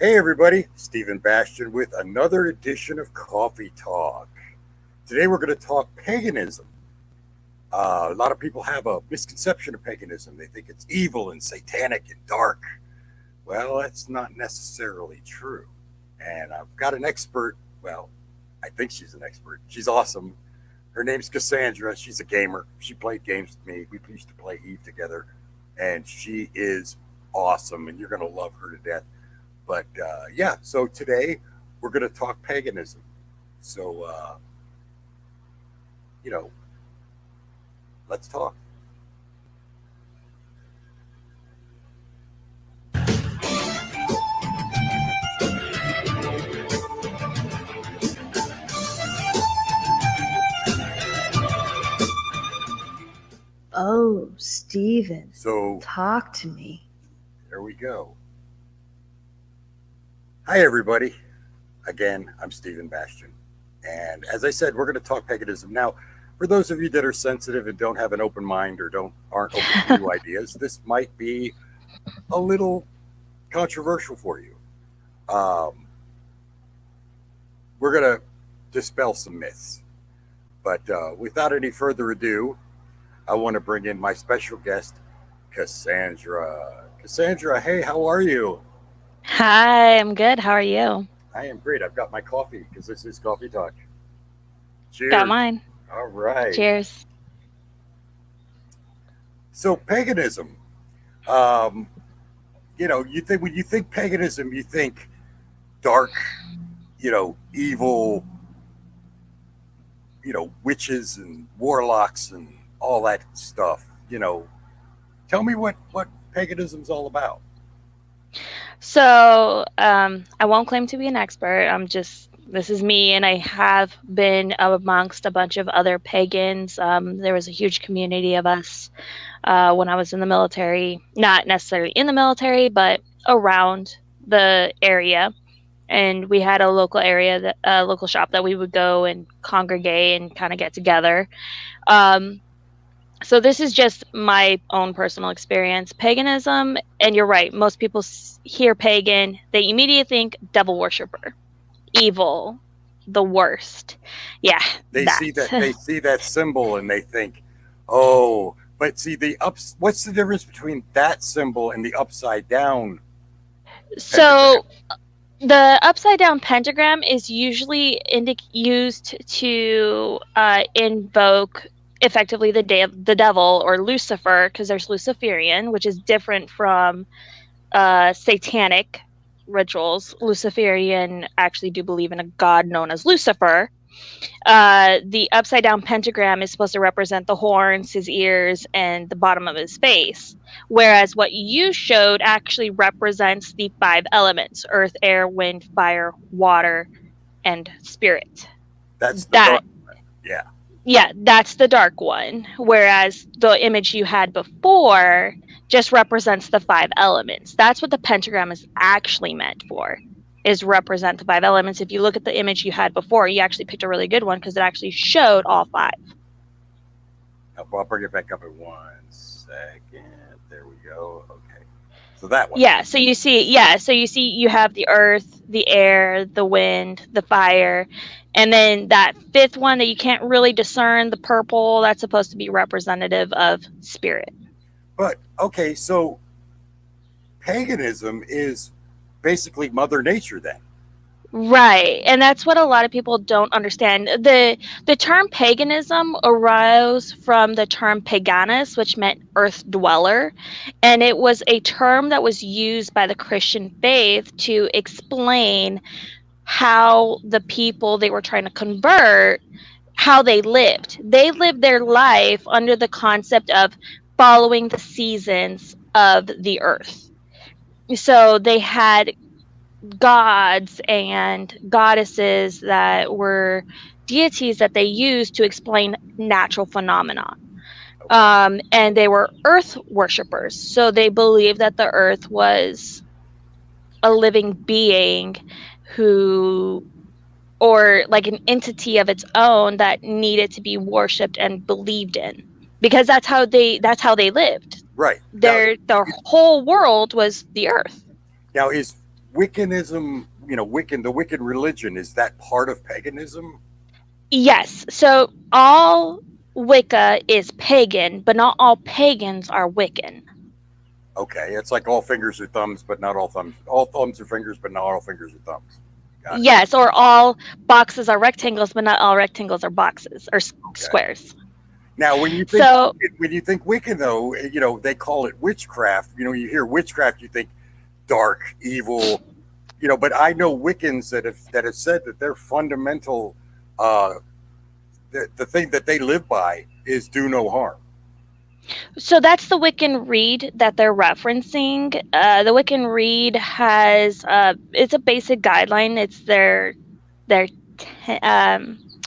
Hey everybody, Stephen Bastian with another edition of Coffee Talk. Today we're going to talk paganism. A lot of people have a misconception of paganism. They think it's evil and satanic and dark. Well, that's not necessarily true. And I've got an expert. Well, I think she's an expert. She's awesome. Her name's Cassaundra. She's a gamer. She played games with me. We used to play Eve together. And she is awesome. And you're going to love her to death. But yeah, so today we're going to talk paganism. So, you know, let's talk. Oh, Stephen, So, talk to me. there we go. Hi, everybody. Again, I'm Stephen Bastian. And as I said, we're going to talk paganism. Now, for those of you that are sensitive and don't have an open mind or aren't open to new ideas, this might be a little controversial for you. Um, we're going to dispel some myths. But without any further ado, I want to bring in my special guest, Cassaundra. Cassaundra, hey, how are you? Hi, I'm good. How are you? I am great. I've got my coffee because this is Coffee Talk. Got Cheers. mine. All right. Cheers. So paganism. Um, you think when you think paganism, you think dark, evil, witches and warlocks and all that stuff. Tell me what paganism's all about. So, I won't claim to be an expert. This is me, and I have been amongst a bunch of other pagans. There was a huge community of us when I was in the military, not necessarily in the military, but around the area. And we had a local shop that we would go and congregate and kind of get together. Um, So this is just my own personal experience. Paganism, and you're right, most people hear pagan, they immediately think devil worshiper, evil, the worst. Yeah, They that. see that they see that symbol and they think, oh, but see what's the difference between that symbol and the upside down pentagram? So the upside down pentagram is usually used to invoke effectively the devil or Lucifer, because there's Luciferian, which is different from satanic rituals. Luciferian actually do believe in a god known as Lucifer. The upside down pentagram is supposed to represent the horns, his ears, and the bottom of his face. Whereas what you showed actually represents the 5 elements: earth, air, wind, fire, water, and spirit. That's the That dark one. Yeah. Yeah, that's the dark one. Whereas the image you had before just represents the 5 elements. That's what the pentagram is actually meant for, is represent the 5 elements. If you look at the image you had before, you actually picked a really good one because it actually showed all 5. I'll bring it back up in 1 second. There we go. Okay. So that one. Yeah, so you see, you have the earth, the air, the wind, the fire, and then that 5th one that you can't really discern, the purple, that's supposed to be representative of spirit. But okay, so paganism is basically Mother Nature then. Right, and that's what a lot of people don't understand. The term paganism arose from the term paganus, which meant earth dweller, and it was a term that was used by the Christian faith to explain how the people they were trying to convert, how they lived. They lived their life under the concept of following the seasons of the earth. So they had gods and goddesses that were deities that they used to explain natural phenomena. And they were earth worshippers. So they believed that the earth was a living being who, or like an entity of its own that needed to be worshipped and believed in, because that's how they lived. Right. Their whole world was the earth. Now Wiccanism, the Wiccan religion, is that part of paganism? Yes. So all Wicca is pagan, but not all pagans are Wiccan. Okay, it's like all fingers are thumbs, but not all thumbs. All thumbs are fingers, but not all fingers are thumbs. Got it. Yes, or all boxes are rectangles, but not all rectangles are boxes or Okay. squares. Now, when you So think Wiccan, though, they call it witchcraft. You hear witchcraft, you think dark, evil. But I know Wiccans that have said that their fundamental, the thing that they live by is do no harm. So that's the Wiccan Rede that they're referencing. The Wiccan Rede has it's a basic guideline. It's their Their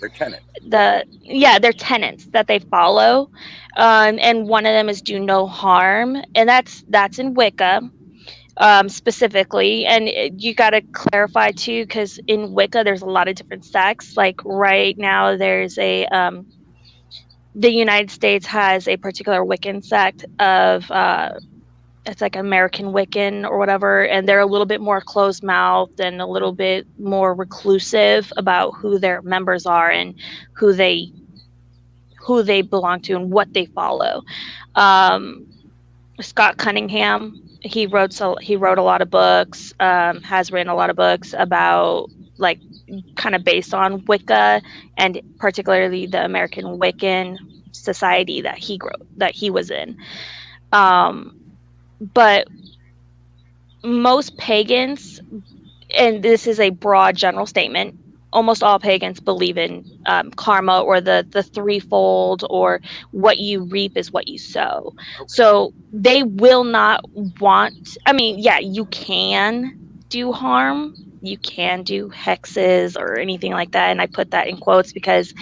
tenant. their tenets that they follow, and one of them is do no harm, and that's in Wicca. Specifically, and you got to clarify too, because in Wicca there's a lot of different sects. Like right now there's the United States has a particular Wiccan sect of it's like American Wiccan or whatever, and they're a little bit more closed mouthed and a little bit more reclusive about who their members are and who they belong to and what they follow. Scott Cunningham, he wrote a lot of books, has written a lot of books about, like, kind of based on Wicca, and particularly the American Wiccan society that he was in. But most pagans, and this is a broad general statement, almost all pagans believe in karma, or the threefold, or what you reap is what you sow. Okay. So they will not want, you can do harm, you can do hexes or anything like that, and I put that in quotes because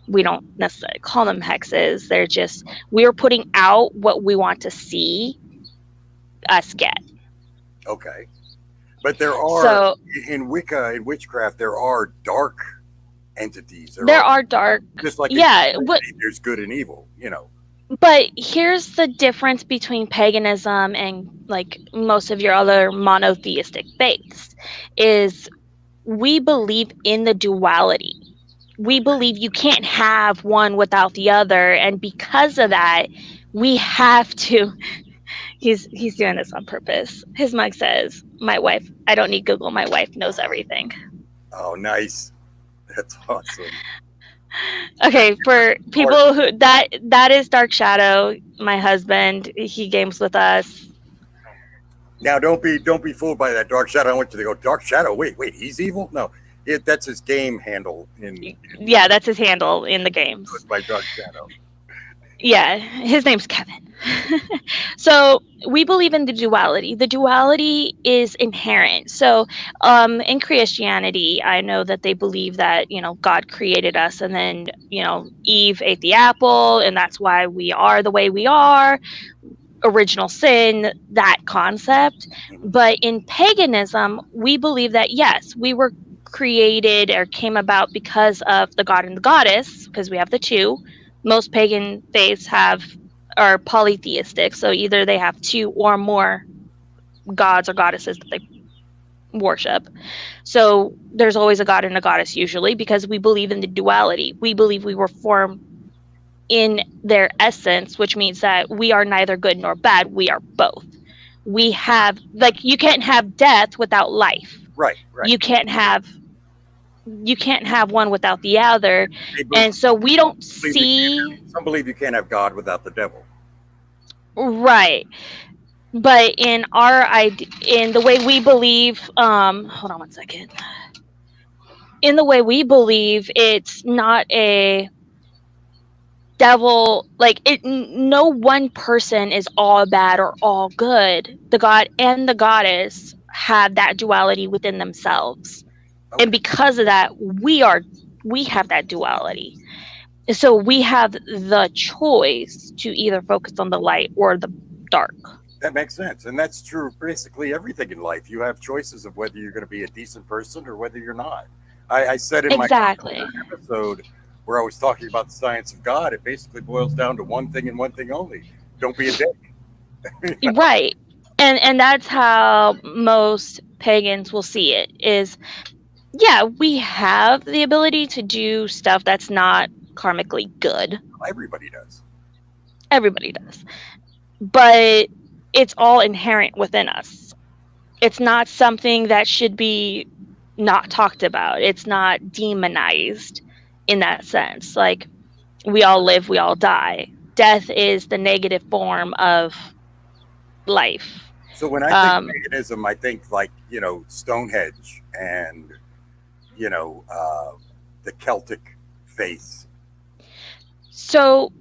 we don't necessarily call them hexes. They're just, we're putting out what we want to see us get. Okay. But there are, in Wicca, in witchcraft, there are dark entities. There are dark, just like there's good and evil, But here's the difference between paganism and, like, most of your other monotheistic faiths, is we believe in the duality. We believe you can't have one without the other, and because of that, we have to. He's doing this on purpose. His mug says, "My wife. I don't need Google. My wife knows everything." Oh, nice. That's awesome. Okay, for people who that is Dark Shadow, my husband. He games with us. Now, don't be fooled by that Dark Shadow. I want you to go, Dark Shadow. Wait, he's evil? No, that's his game handle Yeah, that's his handle in the games. It's by Dark Shadow. Yeah, his name's Kevin. So we believe in the duality. The duality is inherent. So in Christianity, I know that they believe that, God created us, and then, Eve ate the apple, and that's why we are the way we are. Original sin, that concept. Mm-hmm. But in paganism, we believe that, yes, we were created or came about because of the god and the goddess, because we have the two. Most pagan faiths are polytheistic, so either they have two or more gods or goddesses that they worship. So there's always a god and a goddess usually, because we believe in the duality. We believe we were formed in their essence, which means that we are neither good nor bad. We are both. We have, like, you can't have death without life. Right. You can't have one without the other. And so we don't see. Some believe you can't have God without the devil. Right. But in the way we believe, hold on one second. In the way we believe, it's not a devil, like, no one person is all bad or all good. The god and the goddess have that duality within themselves. Okay. And because of that, we have that duality. So we have the choice to either focus on the light or the dark. That makes sense. And that's true of basically everything in life. You have choices of whether you're going to be a decent person or whether you're not. I said in my episode where I was talking about the science of God, it basically boils down to one thing and one thing only. Don't be a dick. Right. And that's how most pagans will see it is, yeah, we have the ability to do stuff that's not karmically good. Everybody does. Everybody does. But it's all inherent within us. It's not something that should be not talked about. It's not demonized in that sense. Like, we all live, we all die. Death is the negative form of life. So when I think paganism, I think like, Stonehenge and, the Celtic faith. So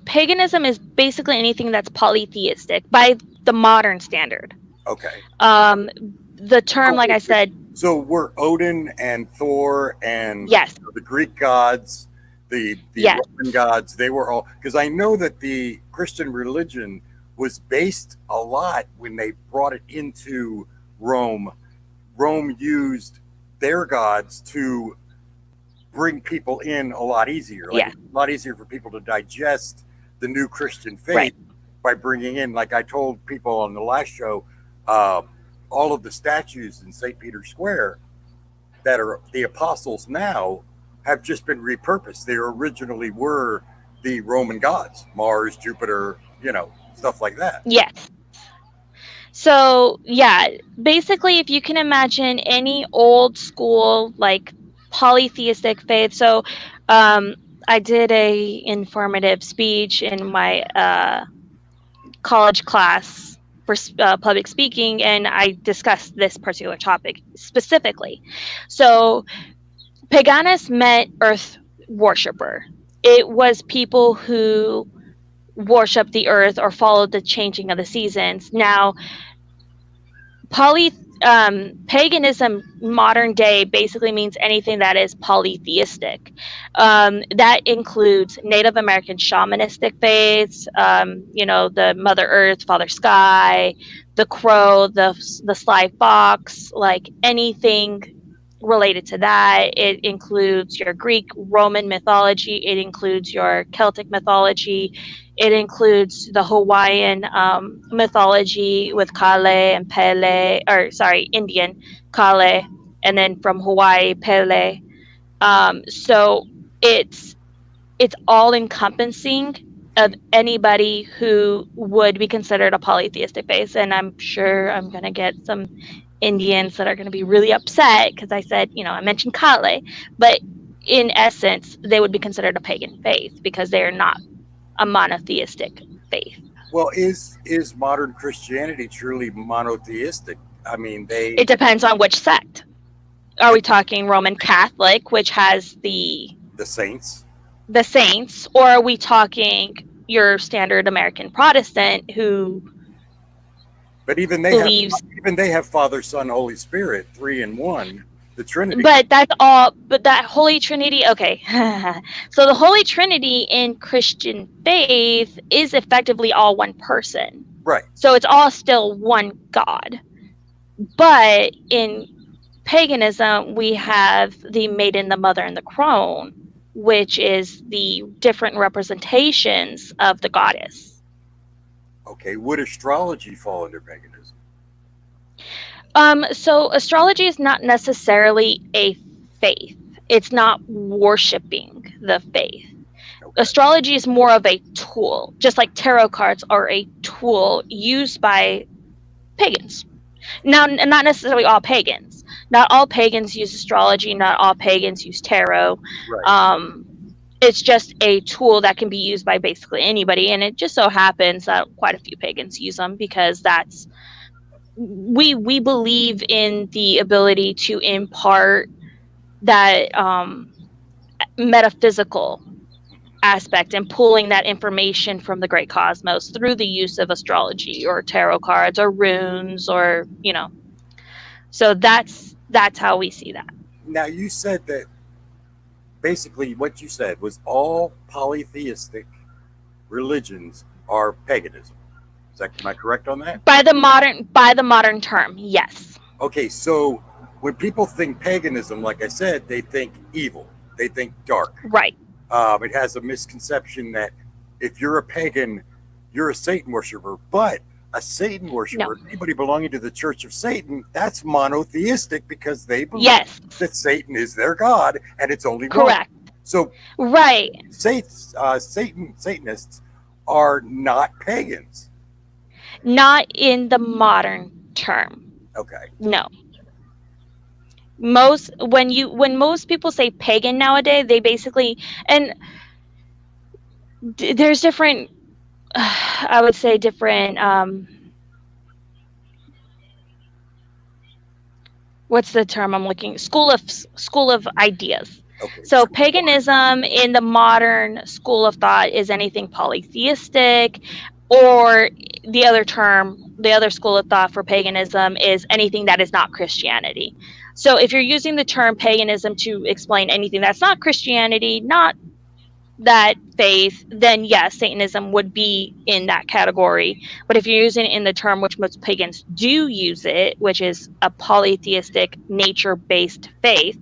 paganism is basically anything that's polytheistic by the modern standard. Okay. The term, like I said. So were Odin and Thor and yes, the Greek gods, the yes, Roman gods, they were all, because I know that the Christian religion was based a lot when they brought it into Rome. Rome used their gods to bring people in a lot easier. Like, a lot easier for people to digest the new Christian faith by bringing in, like I told people on the last show, all of the statues in St. Peter's Square that are the apostles now have just been repurposed. They originally were the Roman gods, Mars, Jupiter, stuff like that. Yes. So, yeah, basically, if you can imagine any old school, like, polytheistic faith. So, I did a informative speech in my college class for public speaking, and I discussed this particular topic specifically. So, Paganus meant earth worshiper. It was people who worship the earth or follow the changing of the seasons. Now, paganism modern day basically means anything that is polytheistic. That includes Native American shamanistic faiths, the Mother Earth, Father Sky, the crow, the sly fox, like anything related to that. It includes your Greek, Roman mythology. It includes your Celtic mythology. It includes the Hawaiian mythology with Kale and Pele, Indian Kale, and then from Hawaii, Pele. So it's all encompassing of anybody who would be considered a polytheistic faith. And I'm sure I'm going to get some Indians that are going to be really upset because I said, I mentioned Kale, but in essence, they would be considered a pagan faith because they are not a monotheistic faith. Well, is modern Christianity truly monotheistic? I mean, it depends on which sect. Are we talking Roman Catholic, which has the saints? The saints, or are we talking your standard American Protestant who But even they have Father, Son, Holy Spirit, 3 in 1, the Trinity. But that's all. But that Holy Trinity, okay. So the Holy Trinity in Christian faith is effectively all one person. Right. So it's all still one God. But in paganism, we have the maiden, the mother, and the crone, which is the different representations of the goddess. Okay, would astrology fall under paganism? So astrology is not necessarily a faith. It's not worshiping the faith. Okay. Astrology is more of a tool, just like tarot cards are a tool used by pagans. Now, not necessarily all pagans. Not all pagans use astrology. Not all pagans use tarot. Right. It's just a tool that can be used by basically anybody, and it just so happens that quite a few pagans use them because we believe in the ability to impart that metaphysical aspect and pulling that information from the great cosmos through the use of astrology or tarot cards or runes or so that's how we see that. Now, you said that basically what you said was all polytheistic religions are paganism. Am I correct on that? By the modern term, yes. Okay, so when people think paganism, like I said, they think evil. They think dark. Right. It has a misconception that if you're a pagan, you're a Satan worshiper. But a Satan No. worshiper, anybody belonging to the Church of Satan, that's monotheistic because they believe Yes. that Satan is their god and it's only one. Correct. So Right. Satanists are not pagans. Not in the modern term. Okay. No. When most people say pagan nowadays, they basically, and there's different, I would say different, what's the term I'm looking, school of ideas. Okay. So paganism in the modern school of thought is anything polytheistic, or the other school of thought for paganism is anything that is not Christianity. So if you're using the term paganism to explain anything that's not Christianity, not that faith, then yes, Satanism would be in that category. But if you're using it in the term which most pagans do use it, which is a polytheistic, nature-based faith,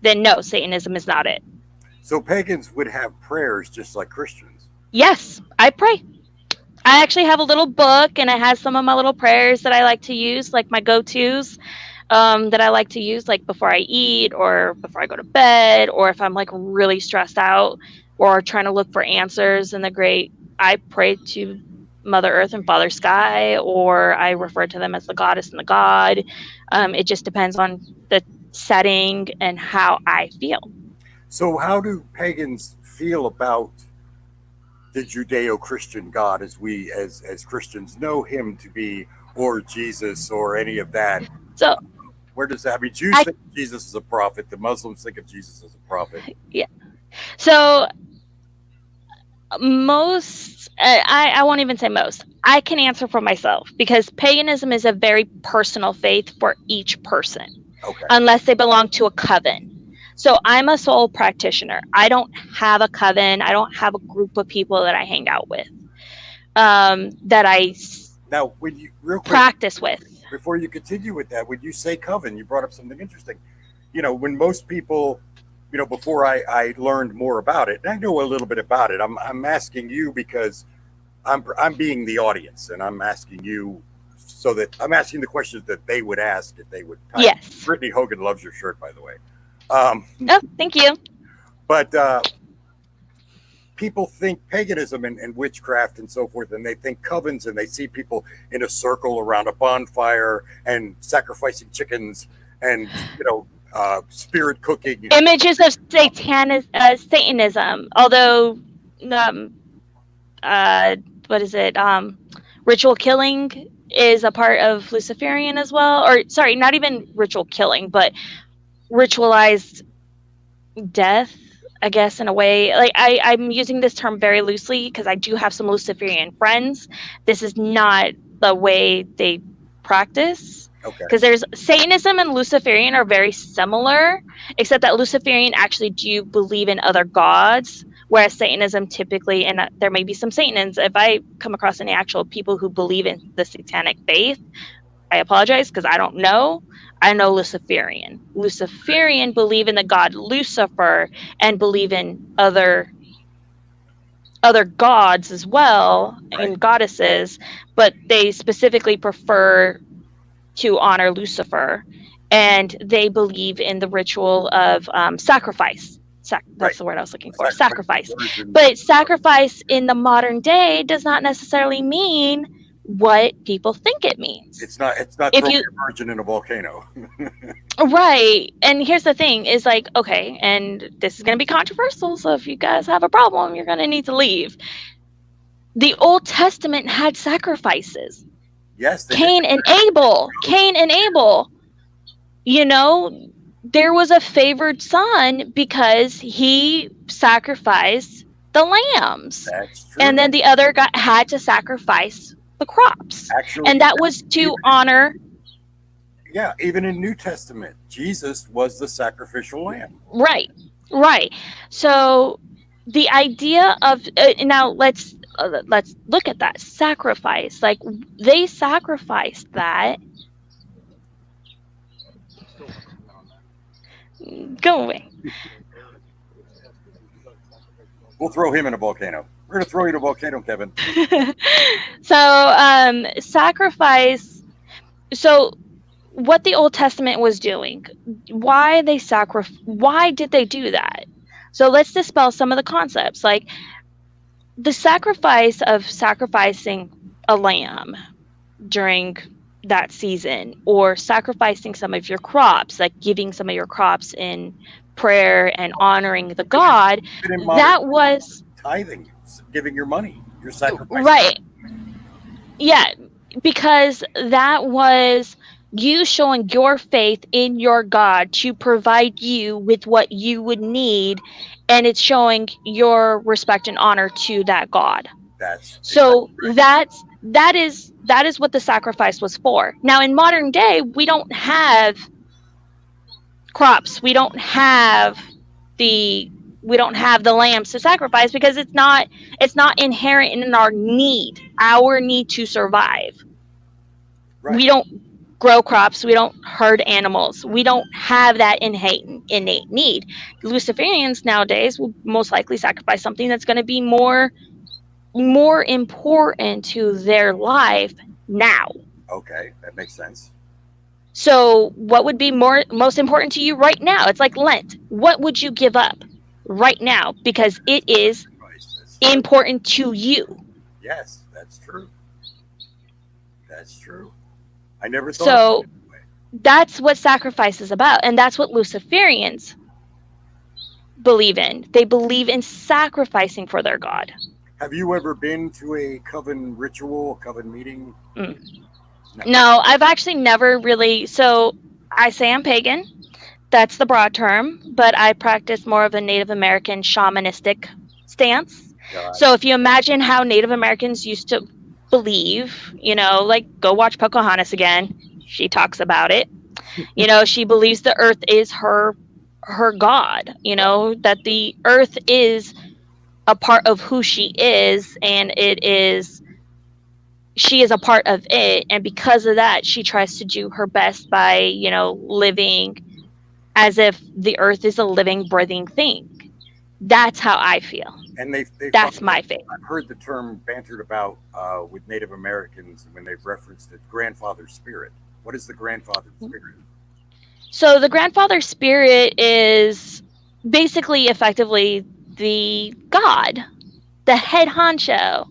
then no, Satanism is not it. So pagans would have prayers just like Christians. Yes, I pray. I actually have a little book, and it has some of my little prayers that I like to use, like my go-tos that I like to use, like before I eat or before I go to bed, or if I'm like really stressed out or trying to look for answers in the great, I pray to Mother Earth and Father Sky, or I refer to them as the goddess and the god. It just depends on the setting and how I feel. So how do pagans feel about the Judeo-Christian God as we as Christians know him to be, or Jesus, or any of that? So where does that, I mean, Jews think of Jesus as a prophet, the Muslims think of Jesus as a prophet. Yeah. So most, I won't even say most, I can answer for myself, because paganism is a very personal faith for each person. Okay. Unless they belong to a coven. So I'm a sole practitioner. I don't have a coven. I don't have a group of people that I hang out with, that I now, when you real quick, practice with. Before you continue with that, when you say coven, you brought up something interesting. You know, when most people, you know, before I learned more about it, and I know a little bit about it, I'm asking you because I'm being the audience, and I'm asking you so that I'm asking the questions that they would ask if they would type. Yes. Brittany Hogan loves your shirt, by the way. Oh, thank you. But people think paganism and witchcraft and so forth, and they think covens, and they see people in a circle around a bonfire and sacrificing chickens and, you know, spirit cooking. Images of Satanism, although, what is it? Ritual killing is a part of Luciferian as well. Or, sorry, not even ritual killing, but ritualized death, I guess, in a way. Like, I'm using this term very loosely because I do have some Luciferian friends. This is not the way they practice. Okay. Because there's Satanism and Luciferian are very similar, except that Luciferian actually do believe in other gods, whereas Satanism typically, and there may be some Satanists, if I come across any actual people who believe in the satanic faith, I apologize because I don't know. I know Luciferian. Luciferian believe in the god Lucifer and believe in other gods as well, Right. and goddesses, but they specifically prefer to honor Lucifer, and they believe in the ritual of sacrifice. That's Right. the word I was looking for. Sacrifice. Virgin. But sacrifice in the modern day does not necessarily mean what people think it means. It's not If throwing you- a virgin in a volcano. Right. And here's the thing is like, okay, and this is going to be controversial, so if you guys have a problem, you're going to need to leave. The Old Testament had sacrifices. Yes. They Cain and Abel. You know, there was a favored son because he sacrificed the lambs. That's true. And then the other guy had to sacrifice the crops. Actually, And that was to honor. Yeah, even in New Testament, Jesus was the sacrificial lamb. Right. So the idea of now let's look at that sacrifice. Like, they sacrificed that. Go away. We'll throw him in a volcano. We're going to throw you in a volcano, Kevin. So sacrifice. So what the Old Testament was doing, why did they do that? So let's dispel some of the concepts, like the sacrifice of sacrificing a lamb during that season, or sacrificing some of your crops, like giving some of your crops in prayer and honoring the God. Even in modern That was tithing, giving your money, your sacrifice. right. Yeah, because that was you showing your faith in your God to provide you with what you would need, and it's showing your respect and honor to that God. That's So exactly right. that is what the sacrifice was for. Now in modern day, we don't have crops. We don't have the lambs to sacrifice because it's not inherent in our need to survive. Right. We don't grow crops, we don't herd animals, we don't have that innate need. Luciferians nowadays will most likely sacrifice something that's going to be more important to their life now. Okay, that makes sense. So what would be most important to you right now? It's like Lent. What would you give up right now because it is important to you? Yes, that's true. That's true. I never thought So of it that way. that's what sacrifice is about, and that's what Luciferians believe in. They believe in sacrificing for their God. Have you ever been to a coven ritual, coven meeting? No, I've actually never really. So I say I'm pagan. That's the broad term, but I practice more of a Native American shamanistic stance. So if you imagine how Native Americans used to believe, like go watch Pocahontas again. She talks about it. She believes the earth is her God, that the earth is a part of who she is, and she is a part of it, and because of that she tries to do her best by living as if the earth is a living, breathing thing. That's how I feel. And that's my faith. I've heard the term bantered about with Native Americans when they've referenced the grandfather spirit. What is the grandfather spirit? So the grandfather spirit is basically effectively the God, the head honcho.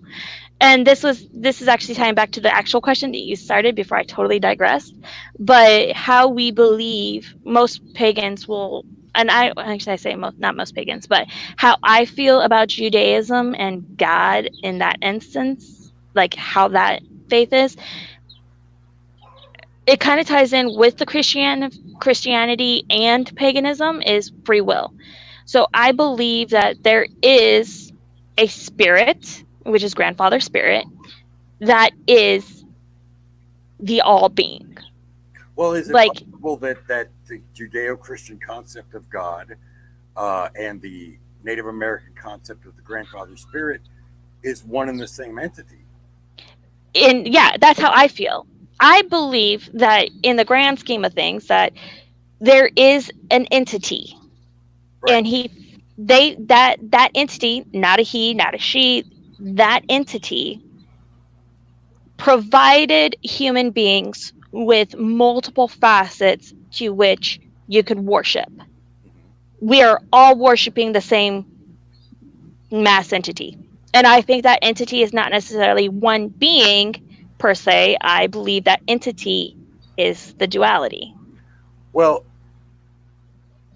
And this is actually tying back to the actual question that you started before I totally digressed. But how we believe most pagans will, and I say not most pagans, but how I feel about Judaism and God in that instance, like how that faith is, it kind of ties in with the Christianity and paganism, is free will. So I believe that there is a spirit, which is grandfather spirit, that is the all being. Well, is it possible that the Judeo-Christian concept of God and the Native American concept of the grandfather spirit is one and the same entity? And yeah, that's how I feel. I believe that in the grand scheme of things that there is an entity, right. And that entity, not a he, not a she, that entity provided human beings with multiple facets to which you could worship. We are all worshiping the same mass entity. And I think that entity is not necessarily one being per se. I believe that entity is the duality. Well,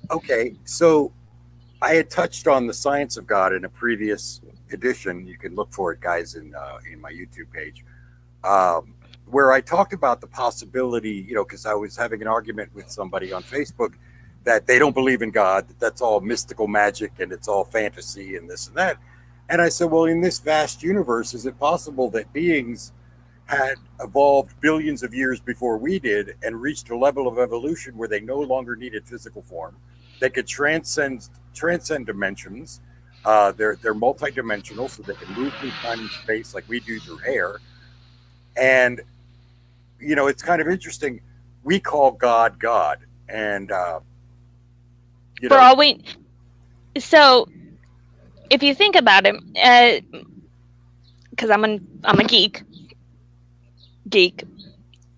okay, so I had touched on the science of God in a previous edition. You can look for it, guys, in my YouTube page, where I talked about the possibility, because I was having an argument with somebody on Facebook that they don't believe in God, that's all mystical magic and it's all fantasy and this and that. And I said, well, in this vast universe, is it possible that beings had evolved billions of years before we did and reached a level of evolution where they no longer needed physical form? They could transcend dimensions. They're multidimensional, so they can move through time and space like we do through air. And it's kind of interesting. We call God God, and for all we. So, if you think about it, because I'm a geek.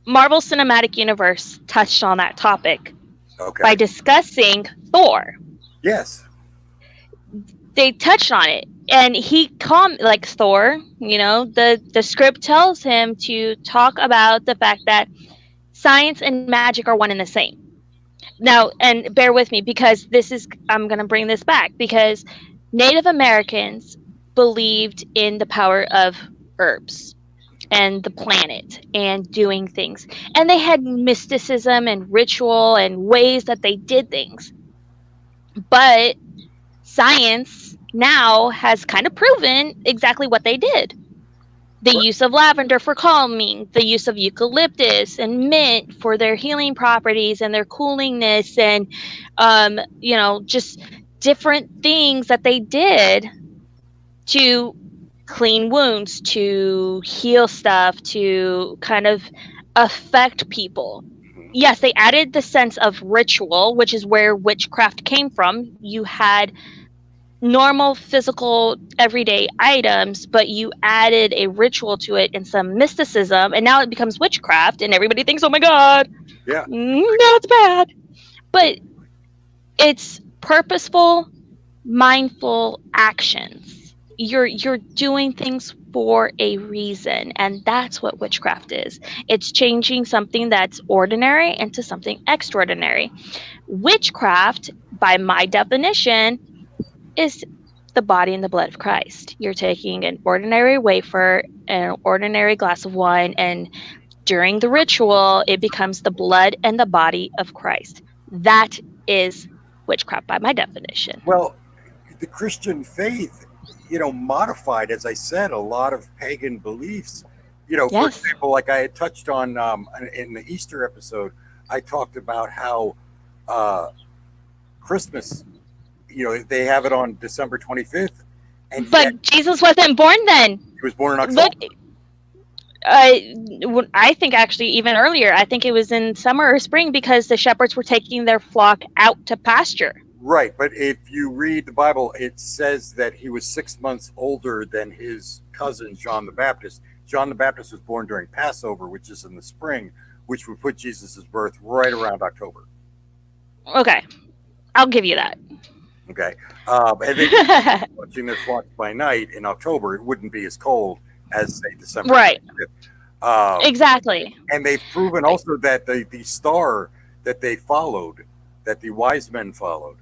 Marvel Cinematic Universe touched on that topic Okay. by discussing Thor. Yes. They touched on it, and he like Thor. The script tells him to talk about the fact that science and magic are one and the same. Now, and bear with me because I'm going to bring this back because Native Americans believed in the power of herbs and the planet and doing things. And they had mysticism and ritual and ways that they did things. But science now has kind of proven exactly what they did. The use of lavender for calming, the use of eucalyptus and mint for their healing properties and their coolingness, and just different things that they did to clean wounds, to heal stuff, to kind of affect people. Yes, they added the sense of ritual, which is where witchcraft came from. You had normal physical everyday items, but you added a ritual to it and some mysticism, and now it becomes witchcraft, and everybody thinks, oh my god, Yeah, that's bad. But it's purposeful, mindful actions. You're doing things for a reason, and that's what witchcraft is. It's changing something that's ordinary into something extraordinary. Witchcraft, by my definition, is the body and the blood of Christ. You're taking an ordinary wafer and an ordinary glass of wine, and during the ritual, it becomes the blood and the body of Christ. That is witchcraft by my definition. well, the Christian faith, modified, as I said, a lot of pagan beliefs. For Yes. example, like I had touched on in the Easter episode, I talked about how Christmas, they have it on December 25th, and yet But Jesus wasn't born then. he was born in October. Look, I think actually even earlier. I think it was in summer or spring because the shepherds were taking their flock out to pasture. Right, but if you read the Bible, it says that he was 6 months older than his cousin John the Baptist. John the Baptist was born during Passover, which is in the spring, which would put Jesus' birth right around October. Okay, I'll give you that. Okay, and then watching their flocks by night in October, it wouldn't be as cold as, say, December. Right. 25th. Exactly. And they've proven also that the star that they followed, that the wise men followed,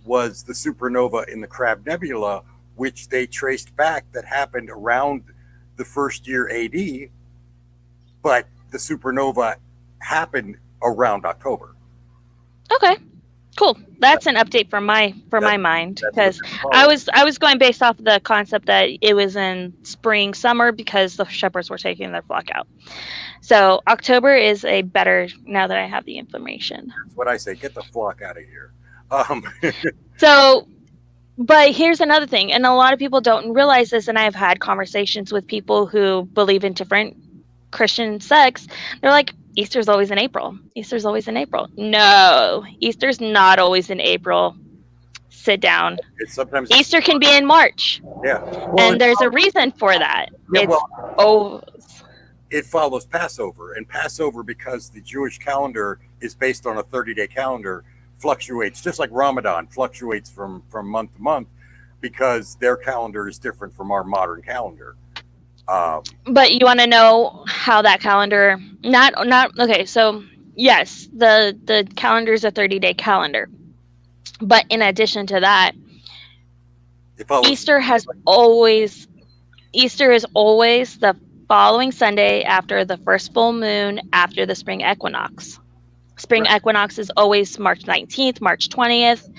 was the supernova in the Crab Nebula, which they traced back that happened around the first year AD, but the supernova happened around October. Okay. Cool. That's an update from my mind, because I was going based off the concept that it was in spring, summer, because the shepherds were taking their flock out. So October is a better, now that I have the information. That's what I say. Get the flock out of here. So, but here's another thing, and a lot of people don't realize this, and I've had conversations with people who believe in different Christian sects. They're like, Easter's always in April. Easter's always in April. No, Easter's not always in April. Sit down. It's sometimes Easter can be in March. Yeah. And there's a reason for that. Yeah, It it follows Passover, and Passover, because the Jewish calendar is based on a 30-day calendar, fluctuates, just like Ramadan fluctuates from month to month, because their calendar is different from our modern calendar. But you want to know how that calendar, not okay, so yes, the calendar is a 30-day calendar. But in addition to that, Easter is always the following Sunday after the first full moon after the spring equinox. Spring equinox is always March 19th, March 20th.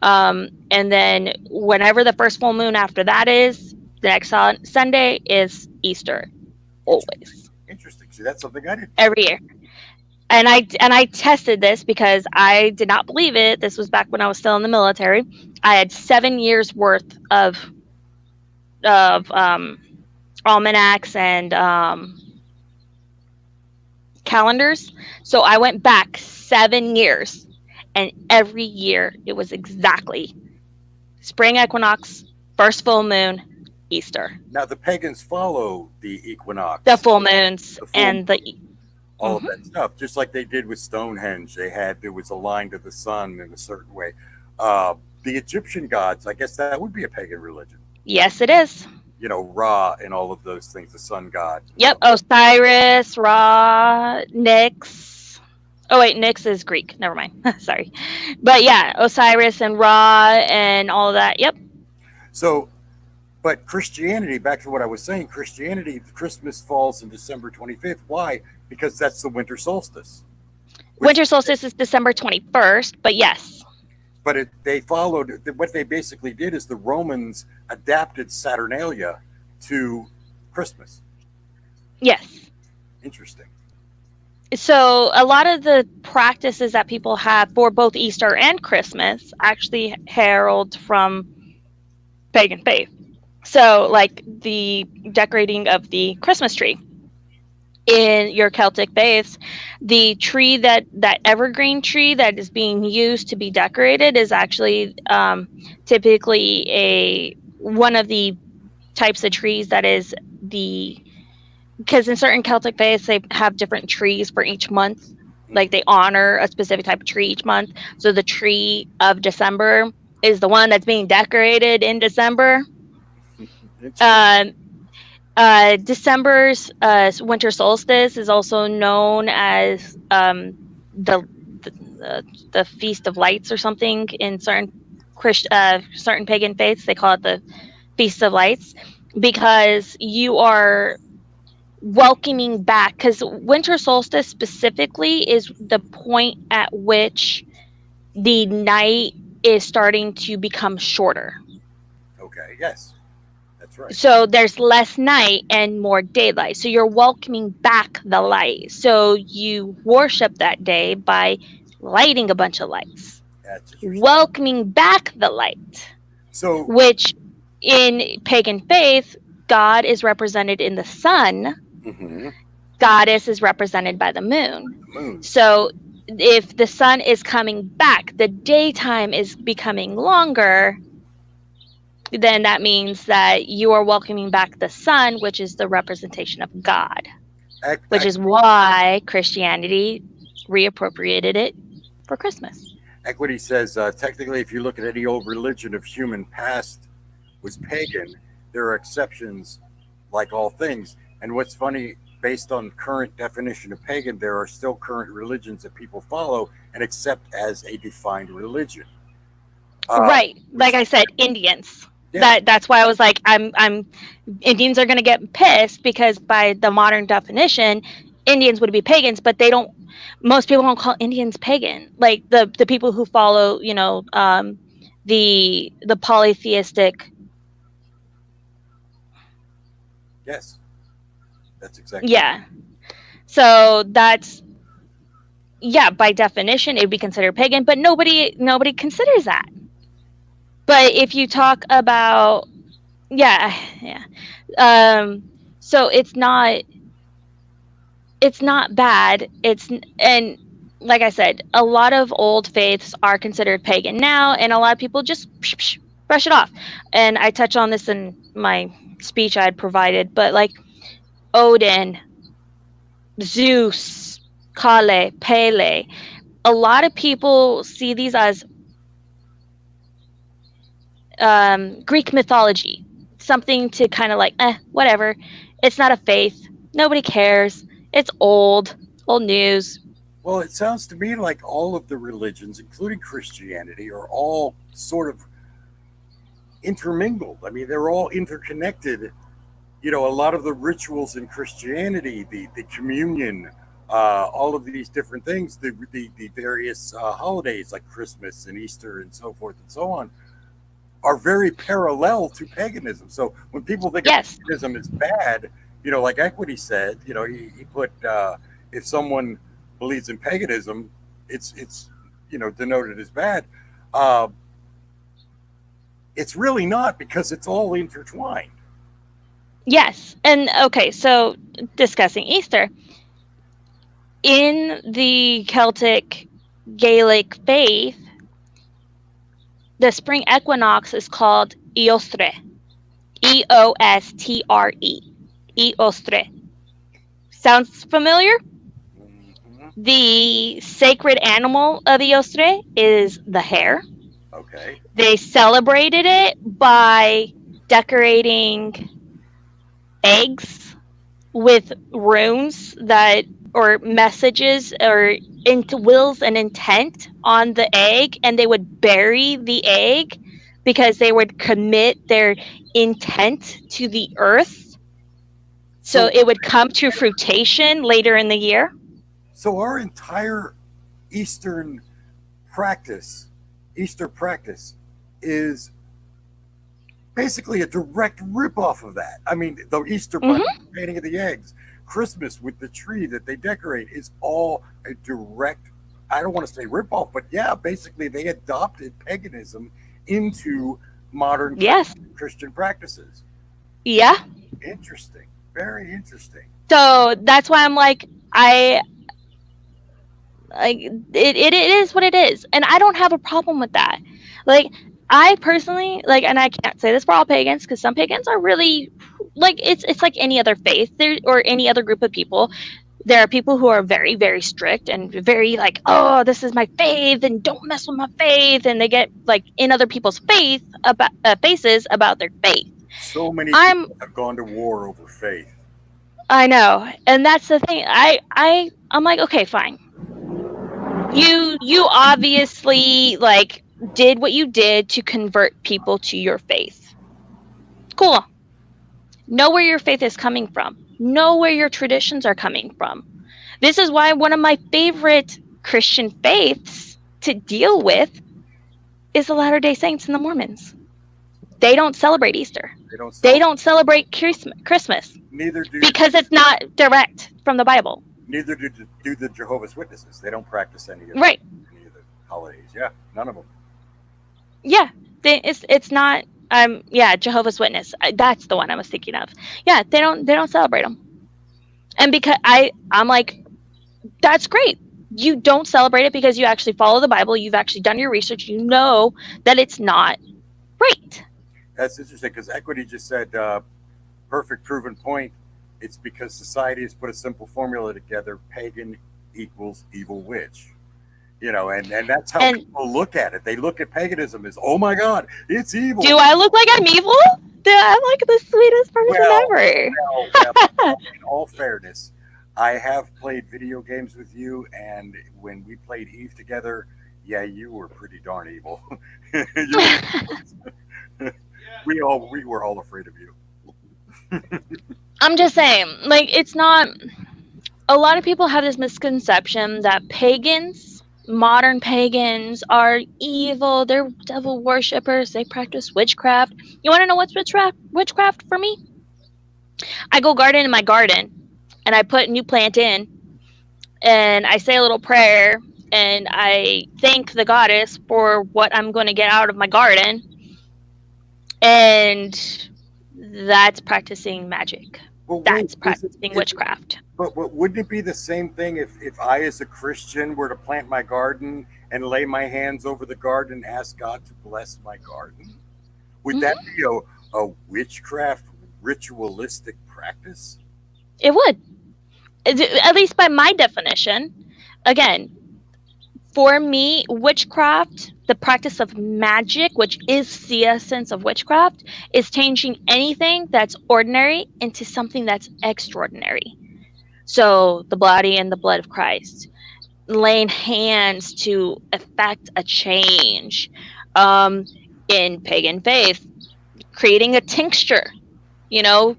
And then whenever the first full moon after that is, the next Sunday is Easter. Always. Interesting. See, that's something I didn't. Every year. And I tested this because I did not believe it. This was back when I was still in the military. I had 7 years worth of almanacs and calendars. So I went back 7 years, and every year it was exactly spring equinox, first full moon, Easter. Now the pagans follow the equinox, The full moons the full and the all of that stuff, just like they did with Stonehenge. There was a line to the sun in a certain way. The Egyptian gods, I guess that would be a pagan religion. yes, it is. You know, Ra and all of those things, the sun god. Yep, Osiris, Ra, Nyx. Oh wait, Nyx is Greek. Never mind. Sorry, but yeah, Osiris and Ra and all of that. Yep. So, but Christianity, back to what I was saying, Christianity, Christmas falls in December 25th. Why? Because that's the winter solstice. Winter solstice is December 21st, but yes. But they followed, what they basically did is the Romans adapted Saturnalia to Christmas. Yes. Interesting. So a lot of the practices that people have for both Easter and Christmas actually herald from pagan faith. So like the decorating of the Christmas tree. In your Celtic faiths, the tree that evergreen tree that is being used to be decorated is actually typically one of the types of trees that is because in certain Celtic faiths they have different trees for each month, like they honor a specific type of tree each month. So the tree of December is the one that's being decorated in December. December's winter solstice is also known as the Feast of Lights or something in certain certain pagan faiths. They call it the Feast of Lights because you are welcoming back, because winter solstice specifically is the point at which the night is starting to become shorter. Okay, yes. That's right. So there's less night and more daylight. So you're welcoming back the light. So you worship that day by lighting a bunch of lights. That's welcoming back the light. So, which in pagan faith, God is represented in the sun. mm-hmm. Goddess is represented by the moon. So if the sun is coming back, the daytime is becoming longer, then that means that you are welcoming back the sun, which is the representation of God, which is why Christianity reappropriated it for Christmas. Equity says, technically, if you look at any old religion of human past was pagan, there are exceptions like all things. And what's funny, based on current definition of pagan, there are still current religions that people follow and accept as a defined religion. Right. Like I said, Indians. Yeah. That's why I was like, I'm Indians are going to get pissed because by the modern definition, Indians would be pagans, but most people don't call Indians pagan. Like the people who follow, the polytheistic. Yes. That's exactly. Yeah. So that's, by definition, it would be considered pagan, but nobody considers that. But if you talk about, so it's not bad. And like I said, a lot of old faiths are considered pagan now, and a lot of people just brush it off. And I touch on this in my speech I had provided, but like Odin, Zeus, Kale, Pele, a lot of people see these as Greek mythology, something to kind of like, whatever. It's not a faith. Nobody cares. It's old news. Well, it sounds to me like all of the religions, including Christianity, are all sort of intermingled. I mean, they're all interconnected. A lot of the rituals in Christianity, the communion, all of these different things, the various holidays like Christmas and Easter and so forth and so on, are very parallel to paganism. So when people think of paganism as bad, like Equity said, he put, if someone believes in paganism, it's denoted as bad. It's really not, because it's all intertwined. Yes. And okay, so discussing Easter. In the Celtic Gaelic faith, the spring equinox is called Eostre. Eostre. Eostre. Sounds familiar? Hmm. The sacred animal of Eostre is the hare. Okay. They celebrated it by decorating eggs with runes that or messages or into wills and intent on the egg, and they would bury the egg because they would commit their intent to the earth, so So, it would come to fruition later in the year. so our entire Eastern practice, Easter practice, is basically a direct ripoff of that. I mean, the Easter bunny, painting of the eggs, Christmas with the tree that they decorate is all a direct, I don't want to say ripoff, but yeah, basically they adopted paganism into modern Yes. Christian practices. Yeah. Interesting. Very interesting. So that's why I'm like, it is what it is, and I don't have a problem with that. Like, I personally like, and I can't say this for all pagans because some pagans are really like, it's like any other faith there or any other group of people. There are people who are very, very strict and very like, oh, this is my faith and don't mess with my faith, and they get like in other people's faith about faces about their faith. So many I'm people have gone to war over faith. I know, and that's the thing. I'm like, okay, fine. You obviously like did what you did to convert people to your faith. Cool. Know where your faith is coming from. Know where your traditions are coming from. This is why one of my favorite Christian faiths to deal with is the Latter-day Saints and the Mormons. They don't celebrate Easter. They don't celebrate Christmas. Neither do because it's not direct from the Bible. Neither do the Jehovah's Witnesses. They don't practice any of Right. any of the holidays. Yeah, none of them. Yeah, it's not. Yeah, Jehovah's Witness. That's the one I was thinking of. Yeah, they don't celebrate them. And because I'm like, that's great. You don't celebrate it because you actually follow the Bible. You've actually done your research. You know that it's not right. That's interesting because Equity just said, perfect proven point. It's because society has put a simple formula together: pagan equals evil witch. You know, and that's how people look at it. They look at paganism as, oh my God, it's evil. Do I look like I'm evil? I'm like the sweetest person ever. Well, in all fairness, I have played video games with you, and when we played Eve together, yeah, you were pretty darn evil. We were all afraid of you. I'm just saying, like, it's not. A lot of people have this misconception that pagans, modern pagans, are evil. They're devil worshippers. They practice witchcraft. You want to know what's witchcraft for me? I go garden in my garden, and I put a new plant in, and I say a little prayer, and I thank the goddess for what I'm going to get out of my garden, and that's practicing magic. That's practicing witchcraft. But wouldn't it be the same thing if I, as a Christian, were to plant my garden and lay my hands over the garden and ask God to bless my garden? Would that be a witchcraft ritualistic practice? It would. At least by my definition. Again, for me, witchcraft, the practice of magic, which is the essence of witchcraft, is changing anything that's ordinary into something that's extraordinary. So the body and the blood of Christ, laying hands to effect a change. In pagan faith, creating a tincture,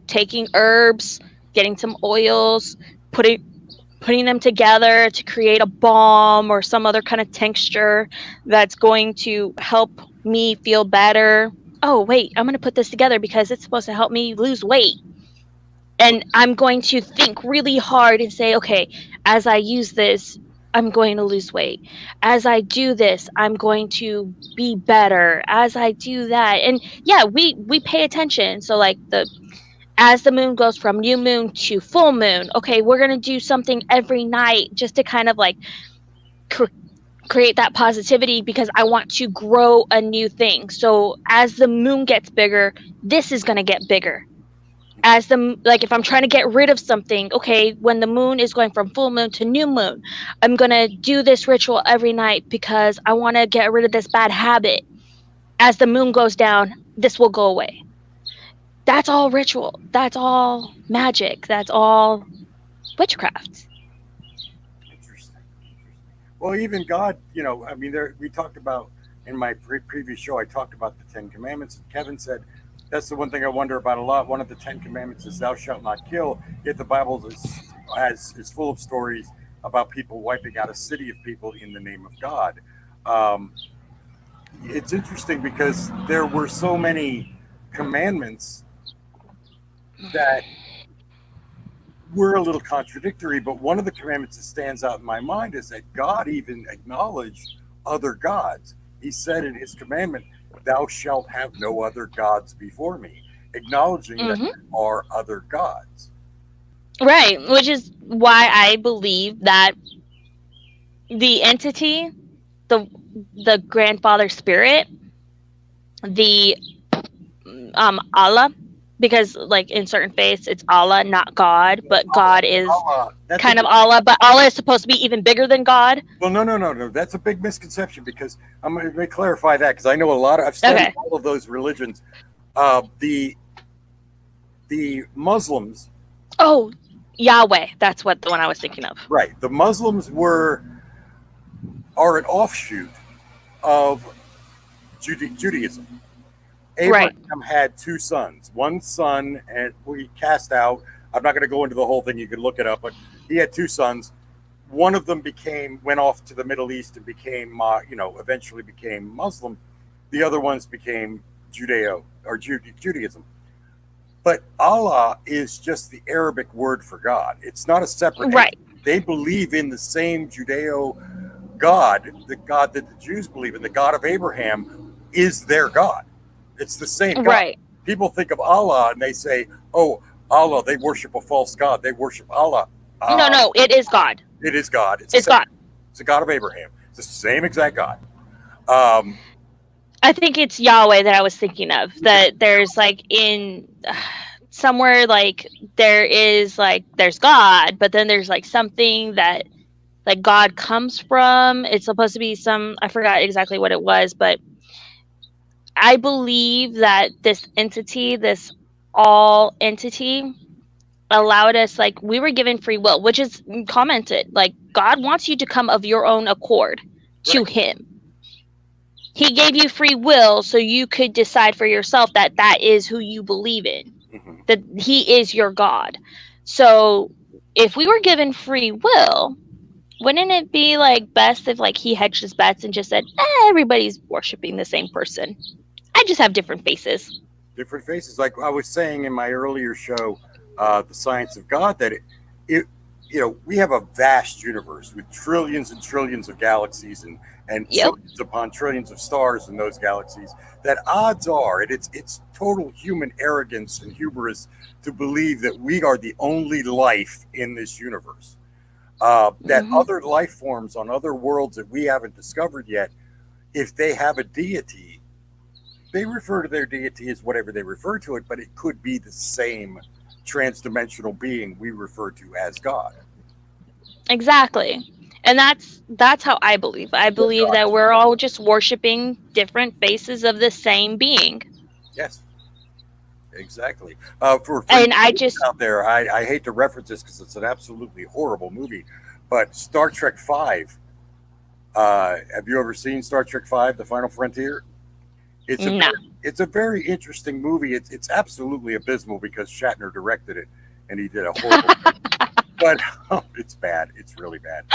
taking herbs, getting some oils, putting them together to create a balm or some other kind of tincture that's going to help me feel better. Oh, wait, I'm going to put this together because it's supposed to help me lose weight. And I'm going to think really hard and say, okay, as I use this, I'm going to lose weight. As I do this, I'm going to be better. As I do that. And yeah, we pay attention. So like as the moon goes from new moon to full moon, okay, we're going to do something every night just to kind of like create that positivity because I want to grow a new thing. So as the moon gets bigger, this is going to get bigger. As like if I'm trying to get rid of something, okay, when the moon is going from full moon to new moon, I'm going to do this ritual every night because I want to get rid of this bad habit. As the moon goes down, this will go away. That's all ritual. That's all magic. That's all witchcraft. Interesting. Well, even God, I mean, we talked about in my previous show. I talked about the Ten Commandments, and Kevin said that's the one thing I wonder about a lot. One of the Ten Commandments is "Thou shalt not kill." Yet the Bible is full of stories about people wiping out a city of people in the name of God. It's interesting because there were so many commandments that were a little contradictory, but one of the commandments that stands out in my mind is that God even acknowledged other gods. He said in his commandment, "Thou shalt have no other gods before me," acknowledging that there are other gods. Right, which is why I believe that the entity, the grandfather spirit, the Allah, because like in certain faiths it's Allah, not God, but God is kind of Allah, but Allah is supposed to be even bigger than God. Well, no. That's a big misconception because I'm going to clarify that because I know I've studied all of those religions. The Muslims. Oh, Yahweh. That's what the one I was thinking of. Right. The Muslims are an offshoot of Judaism. Abraham had two sons. One son, and we cast out. I'm not going to go into the whole thing. You can look it up. But he had two sons. One of them went off to the Middle East and became, eventually became Muslim. The other ones became Judaism. But Allah is just the Arabic word for God. It's not a separate entity. They believe in the same Judeo God, the God that the Jews believe in. The God of Abraham is their God. It's the same God. Right. People think of Allah and they say, "Oh, Allah, they worship a false God. They worship Allah." No, it is God. It is God. It's God. It's the God of Abraham. It's the same exact God. I think it's Yahweh that I was thinking of. That there's like in somewhere like there's God, but then there's like something that like God comes from. It's supposed to be I forgot exactly what it was, but I believe that this entity, this all entity, allowed us, like, we were given free will, which is commented, like, God wants you to come of your own accord to him. He gave you free will so you could decide for yourself that that is who you believe in, that he is your God. So if we were given free will, wouldn't it be like best if like he hedged his bets and just said, everybody's worshiping the same person? I just have different faces. Different faces. Like I was saying in my earlier show, The Science of God, that we have a vast universe with trillions and trillions of galaxies and trillions upon trillions of stars in those galaxies, that odds are, it's total human arrogance and hubris to believe that we are the only life in this universe. That other life forms on other worlds that we haven't discovered yet, if they have a deity, they refer to their deity as whatever they refer to it, but it could be the same transdimensional being we refer to as God. Exactly. And that's how I believe. I believe that we're all just worshiping different faces of the same being. Yes. Exactly. For and I just out there, I hate to reference this because it's an absolutely horrible movie, but Star Trek V. Have you ever seen Star Trek V: The Final Frontier? It's a very interesting movie. It's absolutely abysmal because Shatner directed it and he did a horrible thing. But it's bad. It's really bad.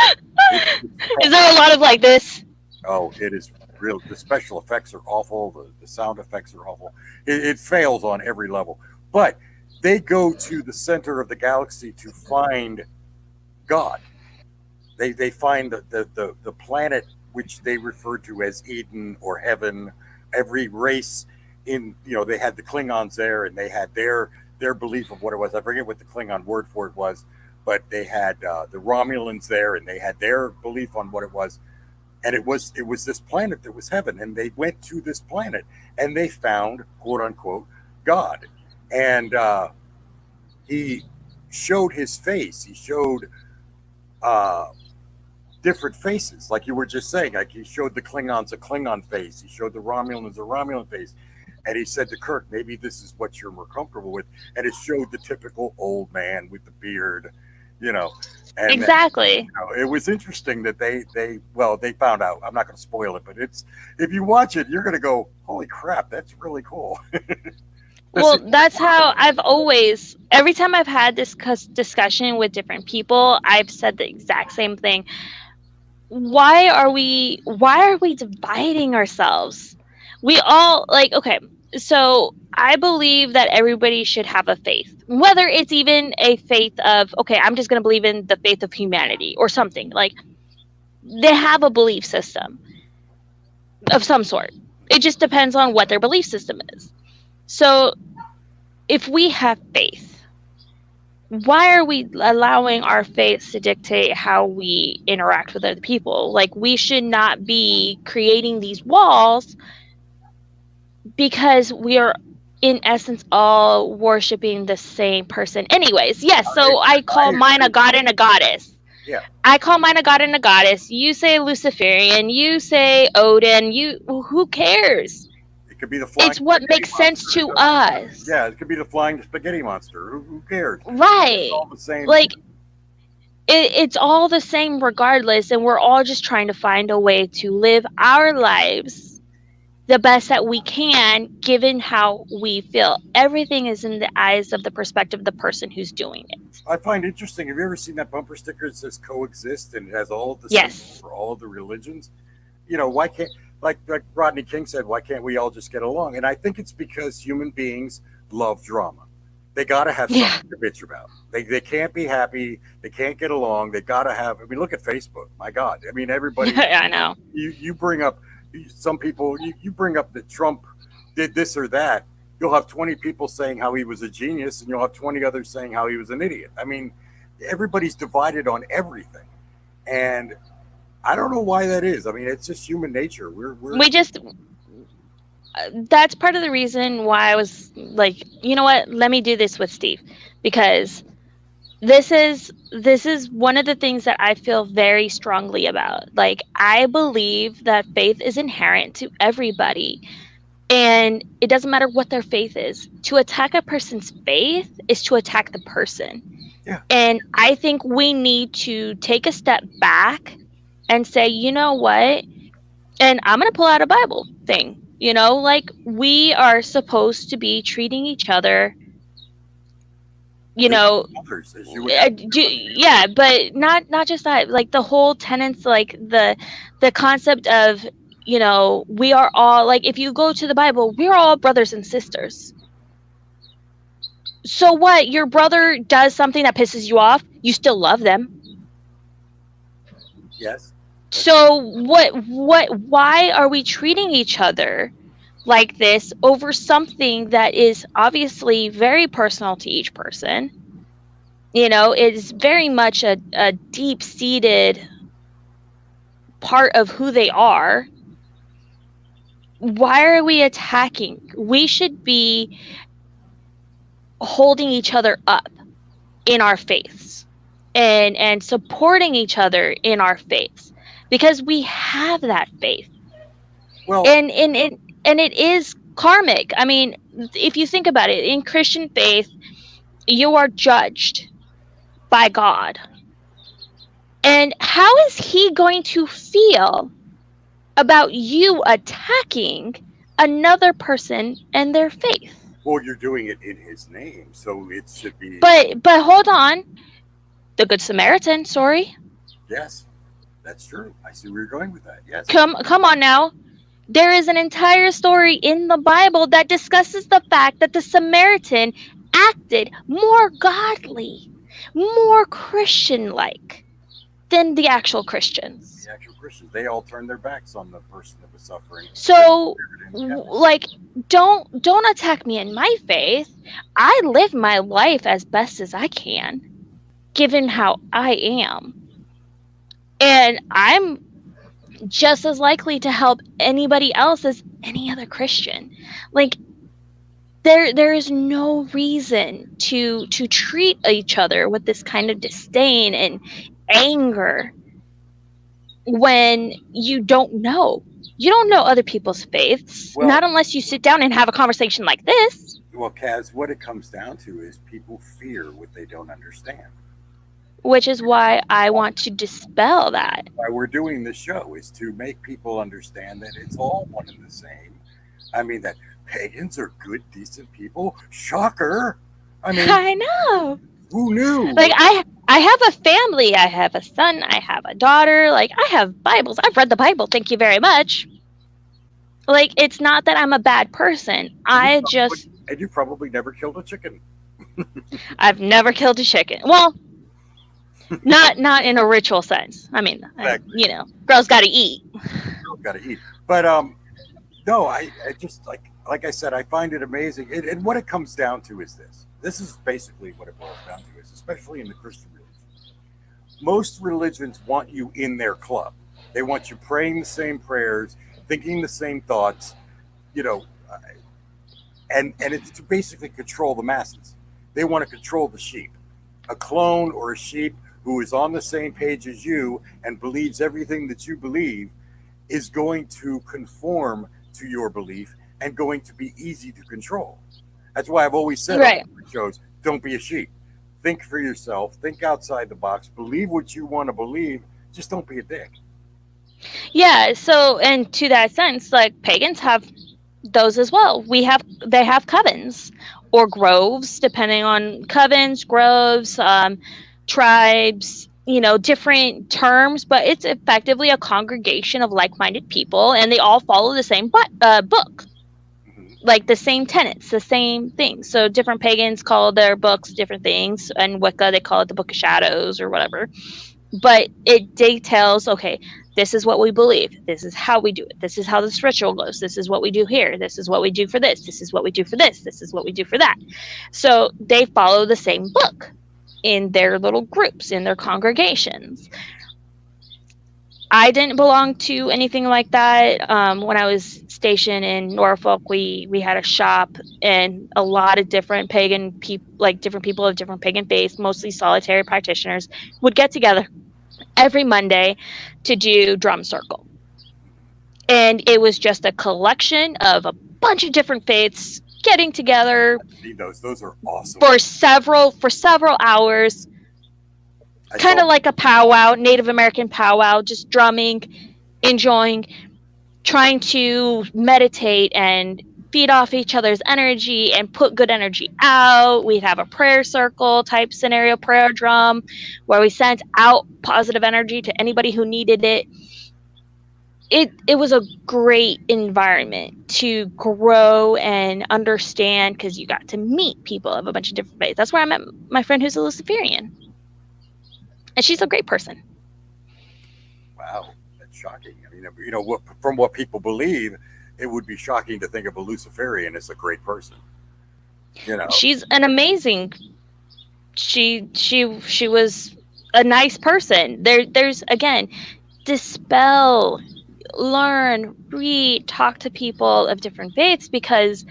Is there a lot of like this? Oh, it is real. The special effects are awful. The sound effects are awful. It fails on every level. But they go to the center of the galaxy to find God. They find the planet which they refer to as Eden or heaven. Every race they had the Klingons there, and they had their belief of what it was. I forget what the Klingon word for it was, but they had the Romulans there, and they had their belief on what it was. and it was this planet that was heaven, and they went to this planet and they found, quote unquote, God. And he showed his face. He showed uh, different faces, like you were just saying. Like he showed the Klingons a Klingon face. He showed the Romulans a Romulan face. And he said to Kirk, maybe this is what you're more comfortable with. And it showed the typical old man with the beard, you know. And Exactly. it was interesting that they found out. I'm not going to spoil it, but it's, if you watch it, you're going to go, holy crap, that's really cool. Well, that's how I've always, every time I've had this discussion with different people, I've said the exact same thing. Why are we dividing ourselves? We all, like, okay, so I believe that everybody should have a faith, whether it's even a faith of, okay, I'm just going to believe in the faith of humanity or something. Like, they have a belief system of some sort. It just depends on what their belief system is. So if we have faith, why are we allowing our faiths to dictate how we interact with other people? Like, we should not be creating these walls because we are, in essence, all worshiping the same person. Anyways, yes, so I call mine a god and a goddess. Yeah. I call mine a god and a goddess. You say Luciferian. You say Odin. Who cares? It could be the flying. It's what makes sense to us. Yeah, it could be the flying spaghetti monster. Who cares? Right. It's all the same. Like, it's all the same regardless, and we're all just trying to find a way to live our lives the best that we can, given how we feel. Everything is in the eyes of the perspective of the person who's doing it. I find interesting. Have you ever seen that bumper sticker that says coexist, and it has all of the Yes. symbols for all of the religions? Why can't, like Rodney King said, why can't we all just get along? And I think it's because human beings love drama. They got to have something to bitch about. They can't be happy. They can't get along. They got to have. I mean, look at Facebook. My God. I mean, everybody. I know. You bring up some people. You bring up that Trump did this or that. You'll have 20 people saying how he was a genius, and you'll have 20 others saying how he was an idiot. I mean, everybody's divided on everything, and I don't know why that is. I mean, it's just human nature. That's part of the reason why I was like, you know what? Let me do this with Steve, because this is one of the things that I feel very strongly about. Like, I believe that faith is inherent to everybody, and it doesn't matter what their faith is. To attack a person's faith is to attack the person. Yeah. And I think we need to take a step back and say, you know what? And I'm going to pull out a Bible thing. Like, we are supposed to be treating each other, others, as you would yeah, but not just that. Like, the whole tenets, like the concept of, we are all, like, if you go to the Bible, we're all brothers and sisters. So what? Your brother does something that pisses you off, you still love them. Yes. So why are we treating each other like this over something that is obviously very personal to each person? It is very much a deep-seated part of who they are. Why are we attacking? We should be holding each other up in our faiths and supporting each other in our faiths, because we have that faith. Well, and it is karmic. I mean, if you think about it, in Christian faith, you are judged by God. And how is he going to feel about you attacking another person and their faith? Well, you're doing it in his name, so it should be. But hold on. The Good Samaritan, sorry. Yes, that's true. I see where you're going with that. Yes. Come on now. There is an entire story in the Bible that discusses the fact that the Samaritan acted more godly, more Christian-like than the actual Christians. The actual Christians, they all turned their backs on the person that was suffering. So, like, don't attack me in my faith. I live my life as best as I can, given how I am. And I'm just as likely to help anybody else as any other Christian. Like, there is no reason to treat each other with this kind of disdain and anger when you don't know. You don't know other people's faiths, Well- not unless you sit down and have a conversation like this. Well, Kaz, what it comes down to is people fear what they don't understand. Which is why I want to dispel that. Why we're doing this show is to make people understand that it's all one and the same. I mean, that pagans are good, decent people. Shocker. I mean, I know. who knew? Like, I have a family. I have a son. I have a daughter. Like, I have Bibles. I've read the Bible. Thank you very much. Like, it's not that I'm a bad person. And you probably never killed a chicken. I've never killed a chicken. Well, not in a ritual sense. I mean, Exactly. Girls got to eat. Got to eat. But no, I just like I said, I find it amazing. And what it comes down to is this. This is basically what it boils down to, is especially in the Christian religion. Most religions want you in their club. They want you praying the same prayers, thinking the same thoughts, and it's to basically control the masses. They want to control the sheep. A clone or a sheep who is on the same page as you and believes everything that you believe is going to conform to your belief and going to be easy to control. That's why I've always said Right. on my shows, don't be a sheep. Think for yourself. Think outside the box. Believe what you want to believe. Just don't be a dick. Yeah. So, and to that sense, like, pagans have those as well. They have covens or groves, depending on covens, groves, tribes, different terms, but it's effectively a congregation of like-minded people, and they all follow the same book, Mhm. like the same tenets, the same things. So different pagans call their books different things, and Wicca, they call it the Book of Shadows or whatever. But it details, okay, this is what we believe. This is how we do it. This is how this ritual goes. This is what we do here. This is what we do for this. This is what we do for this. This is what we do for that. So they follow the same book in their little groups, in their congregations. I didn't belong to anything like that. When I was stationed in Norfolk, we had a shop, and a lot of different pagan people, like different people of different pagan faiths, mostly solitary practitioners, would get together every Monday to do drum circle. And it was just a collection of a bunch of different faiths getting together See those. Those are awesome. for several hours, I kind saw- of like a powwow, Native American powwow, just drumming, enjoying, trying to meditate and feed off each other's energy and put good energy out. We'd have a prayer circle type scenario, prayer drum, where we sent out positive energy to anybody who needed it. It was a great environment to grow and understand, because you got to meet people of a bunch of different faiths. That's where I met my friend who's a Luciferian. And she's a great person. Wow, that's shocking. I mean, from what people believe, it would be shocking to think of a Luciferian as a great person. She's an amazing. She was a nice person. There's again, dispel, learn, read, talk to people of different faiths, because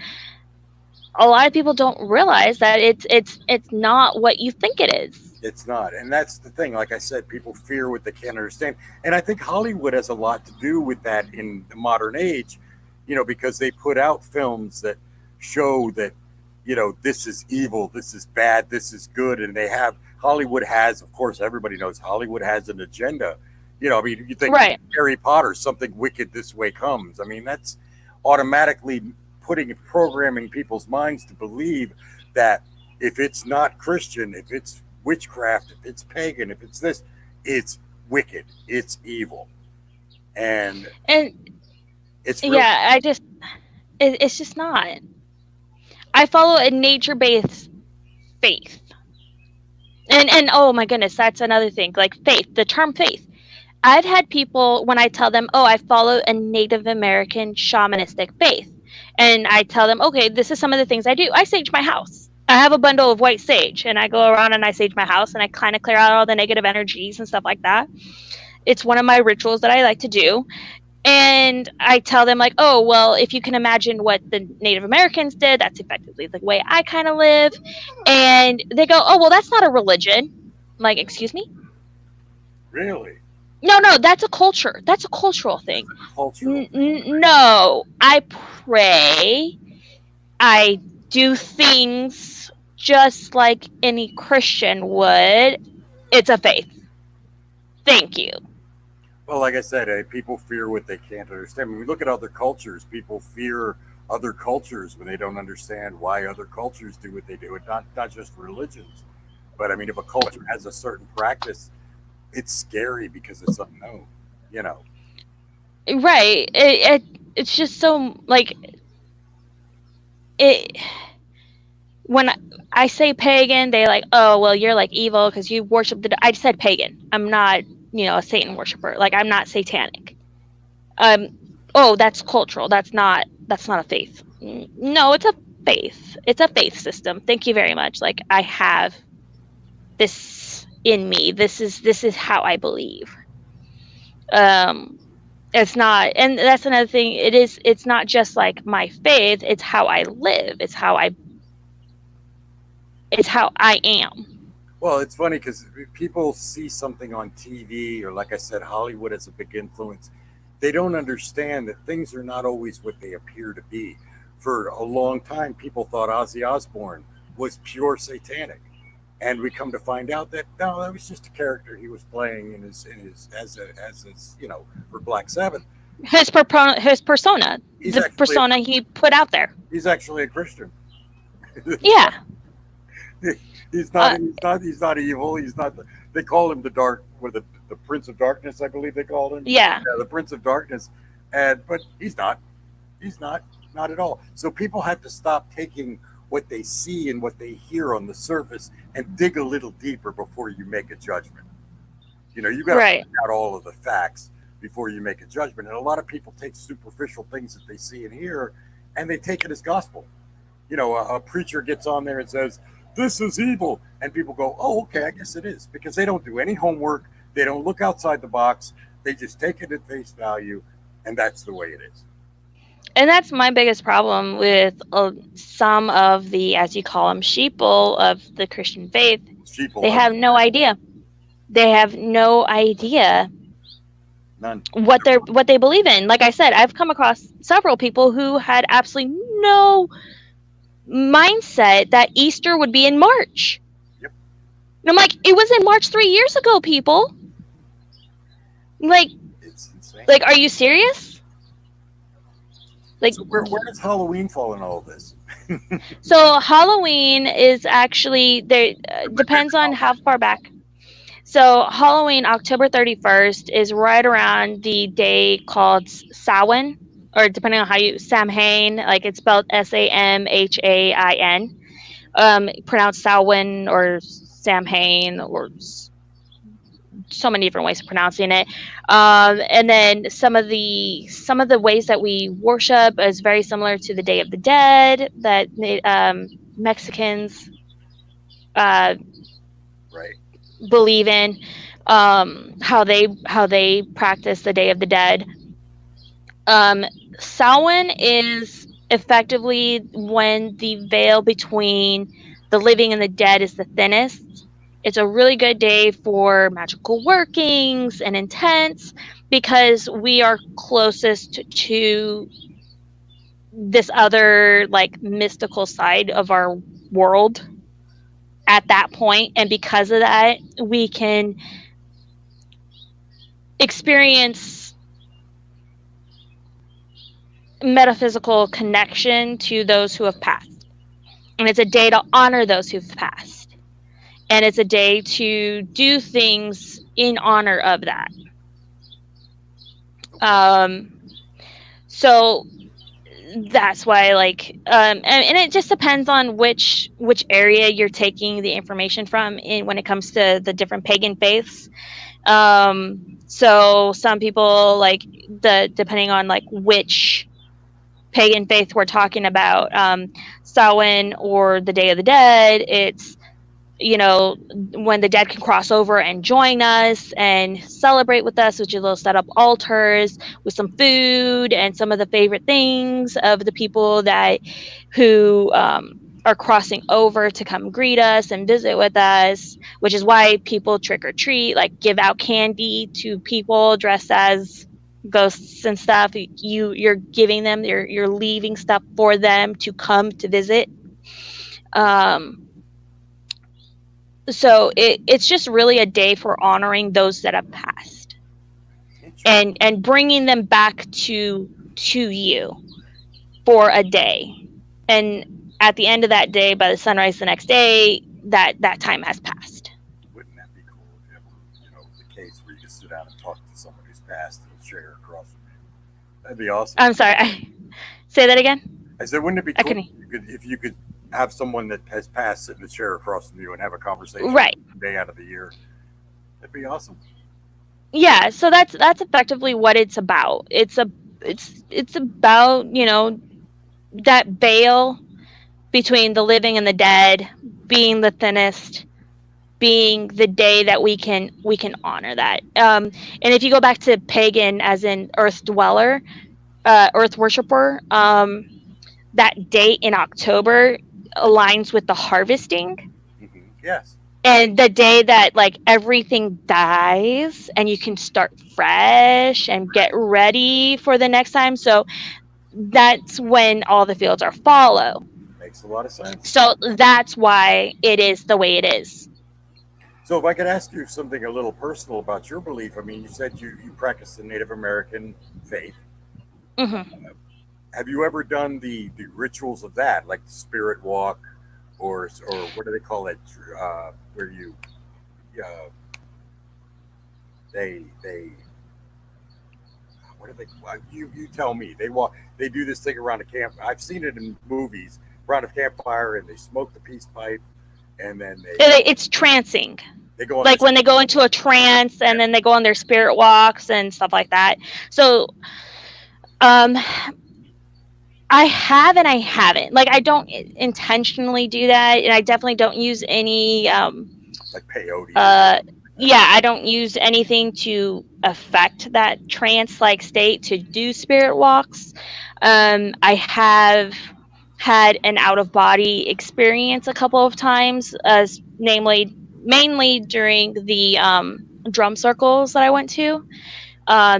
a lot of people don't realize that it's not what you think it is. It's not. And that's the thing. Like I said, people fear what they can't understand. And I think Hollywood has a lot to do with that in the modern age, because they put out films that show that, this is evil, this is bad, this is good. And Hollywood has, of course, everybody knows Hollywood has an agenda. I mean, you think Right. Harry Potter, something wicked this way comes. I mean, that's automatically programming people's minds to believe that if it's not Christian, if it's witchcraft, if it's pagan, if it's this, it's wicked, it's evil, and it's really, yeah, it's just not. I follow a nature-based faith, and oh my goodness, that's another thing. Like faith, the term faith. I've had people, when I tell them, oh, I follow a Native American shamanistic faith, and I tell them, okay, this is some of the things I do. I sage my house. I have a bundle of white sage, and I go around and I sage my house, and I kind of clear out all the negative energies and stuff like that. It's one of my rituals that I like to do. And I tell them, like, oh, well, if you can imagine what the Native Americans did, that's effectively the way I kind of live. And they go, oh, well, that's not a religion. I'm like, excuse me? Really? No, that's a culture. That's a cultural thing. Cultural. No, I pray. I do things just like any Christian would. It's a faith. Thank you. Well, like I said, people fear what they can't understand. When we look at other cultures, people fear other cultures when they don't understand why other cultures do what they do. And not just religions, but I mean, if a culture has a certain practice, it's scary because it's unknown. You know. Right. It's just so, like, it. When I say pagan, they like, oh, well, you're like evil because you worship the. I said pagan. I'm not, a Satan worshiper. Like, I'm not satanic. Oh, that's cultural. That's not a faith. No, it's a faith. It's a faith system. Thank you very much. Like, I have this in me. This is how I believe. It's not, and that's another thing. It's not just like my faith. It's how I live. It's how I am. Well, it's funny because people see something on TV, or like I said, Hollywood has a big influence. They don't understand that things are not always what they appear to be. For a long time, people thought Ozzy Osbourne was pure satanic, and we come to find out that no, that was just a character he was playing in his as his for Black Sabbath. His persona, He's the persona he put out there. He's actually a Christian. Yeah. He's not evil. He's not. They call him the Prince of Darkness, I believe they called him. Yeah, the Prince of Darkness, but he's not. He's not at all. So people have to stop taking what they see and what they hear on the surface and dig a little deeper before you make a judgment. You got to find out all of the facts before you make a judgment. And a lot of people take superficial things that they see and hear, and they take it as gospel. A preacher gets on there and says, this is evil. And people go, oh, okay, I guess it is. Because they don't do any homework. They don't look outside the box. They just take it at face value. And that's the way it is. And that's my biggest problem with some of the, as you call them, sheeple of the Christian faith. They have no idea. They have no idea. None. What they believe in. Like I said, I've come across several people who had absolutely no mindset that Easter would be in March. Yep. And I'm like, it was in March 3 years ago, people. Like, it's insane. Like, are you serious? Like, so where does Halloween fall in all of this? So Halloween is actually there. Depends on how far back. So Halloween, October 31st, is right around the day called Samhain, or depending on how you Samhain, like it's spelled Samhain, pronounced Samhain or Samhain, or so many different ways of pronouncing it. And then some of the ways that we worship is very similar to the Day of the Dead that Mexicans right. believe in, how they practice the Day of the Dead. Samhain is effectively when the veil between the living and the dead is the thinnest. It's a really good day for magical workings and intents because we are closest to this other like mystical side of our world at that point, and because of that we can experience metaphysical connection to those who have passed. And it's a day to honor those who've passed, and it's a day to do things in honor of that. So that's why, like, and it just depends on which area you're taking the information from when it comes to the different pagan faiths. So some people, like, depending on like which pagan faith we're talking about, Samhain or the Day of the Dead, when the dead can cross over and join us and celebrate with us, which is they'll set up altars with some food and some of the favorite things of the people who are crossing over to come greet us and visit with us, which is why people trick or treat, like give out candy to people dressed as ghosts and stuff. You're giving them, you're leaving stuff for them to come to visit. So it's just really a day for honoring those that have passed and bringing them back to you for a day. And at the end of that day, by the sunrise the next day, that time has passed. Wouldn't that be cool if ever, the case where you can sit down and talk to someone who's passed in a chair across from you? That'd be awesome. I'm sorry. Say that again? I said, wouldn't it be cool if you could have someone that has passed sit in a chair across from you and have a conversation right day out of the year? That'd be awesome. Yeah, so that's effectively what it's about. It's about, that veil between the living and the dead being the thinnest, being the day that we can honor that. And if you go back to pagan, as in earth dweller, earth worshiper, that date in October aligns with the harvesting. Mm-hmm. Yes. And the day that like everything dies and you can start fresh and get ready for the next time. So that's when all the fields are fallow. Makes a lot of sense. So that's why it is the way it is. So if I could ask you something a little personal about your belief, I mean, you said you practice the Native American faith. Mm-hmm. Have you ever done the rituals of that, like the spirit walk, or what do they call it? Where you, they what do they? You tell me. They do this thing around a camp. I've seen it in movies around a campfire, and they smoke the peace pipe, and then it's trancing. They go on like when they go into a trance, and then they go on their spirit walks and stuff like that. So, I have and I haven't. Like, I don't intentionally do that, and I definitely don't use any like peyote. Yeah, I don't use anything to affect that trance-like state to do spirit walks. I have had an out-of-body experience a couple of times, mainly during the drum circles that I went to.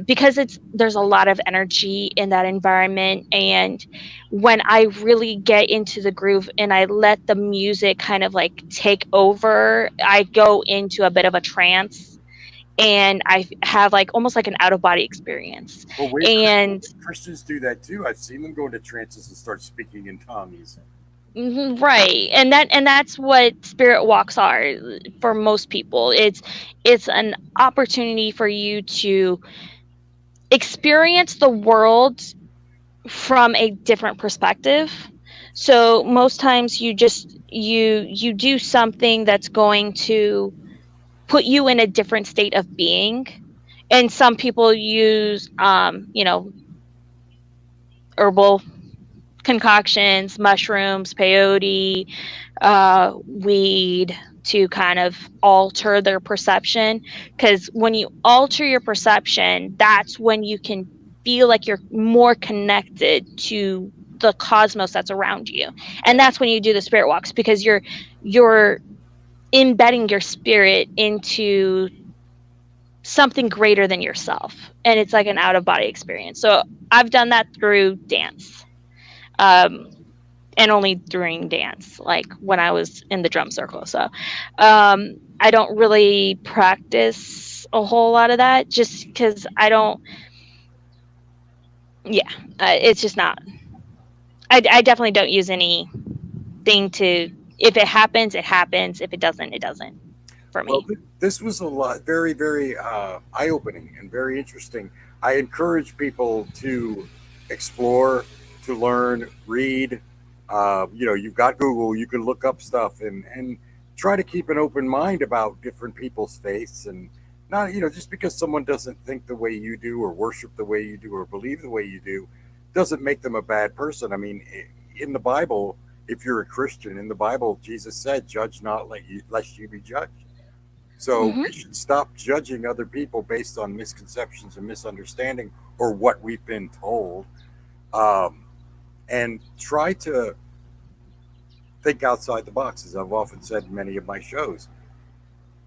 Because there's a lot of energy in that environment, and when I really get into the groove and I let the music kind of like take over, I go into a bit of a trance, and I have like almost like an out-of-body experience. Well, and Christians do that too. I've seen them go into trances and start speaking in tongues. Right, and that's what spirit walks are for most people. It's an opportunity for you to experience the world from a different perspective. So most times you just you do something that's going to put you in a different state of being. And some people use herbal concoctions, mushrooms, peyote, weed, to kind of alter their perception. Because when you alter your perception, that's when you can feel like you're more connected to the cosmos that's around you. And that's when you do the spirit walks, because you're embedding your spirit into something greater than yourself, and it's like an out-of-body experience. So I've done that through dance. And only during dance, like when I was in the drum circle. So I don't really practice a whole lot of that, just because it's just not. I definitely don't use anything to. If it happens, it happens. If it doesn't, it doesn't. For me. Well, this was a lot, very, very eye-opening and very interesting. I encourage people to explore, to learn, read. You've got Google. You can look up stuff and try to keep an open mind about different people's faiths, and not just because someone doesn't think the way you do or worship the way you do or believe the way you do doesn't make them a bad person. I mean, in the Bible, if you're a Christian in the Bible, Jesus said, "Judge not, lest you be judged." So Hmm. we should stop judging other people based on misconceptions and misunderstanding or what we've been told, um, and try to think outside the box. As I've often said in many of my shows,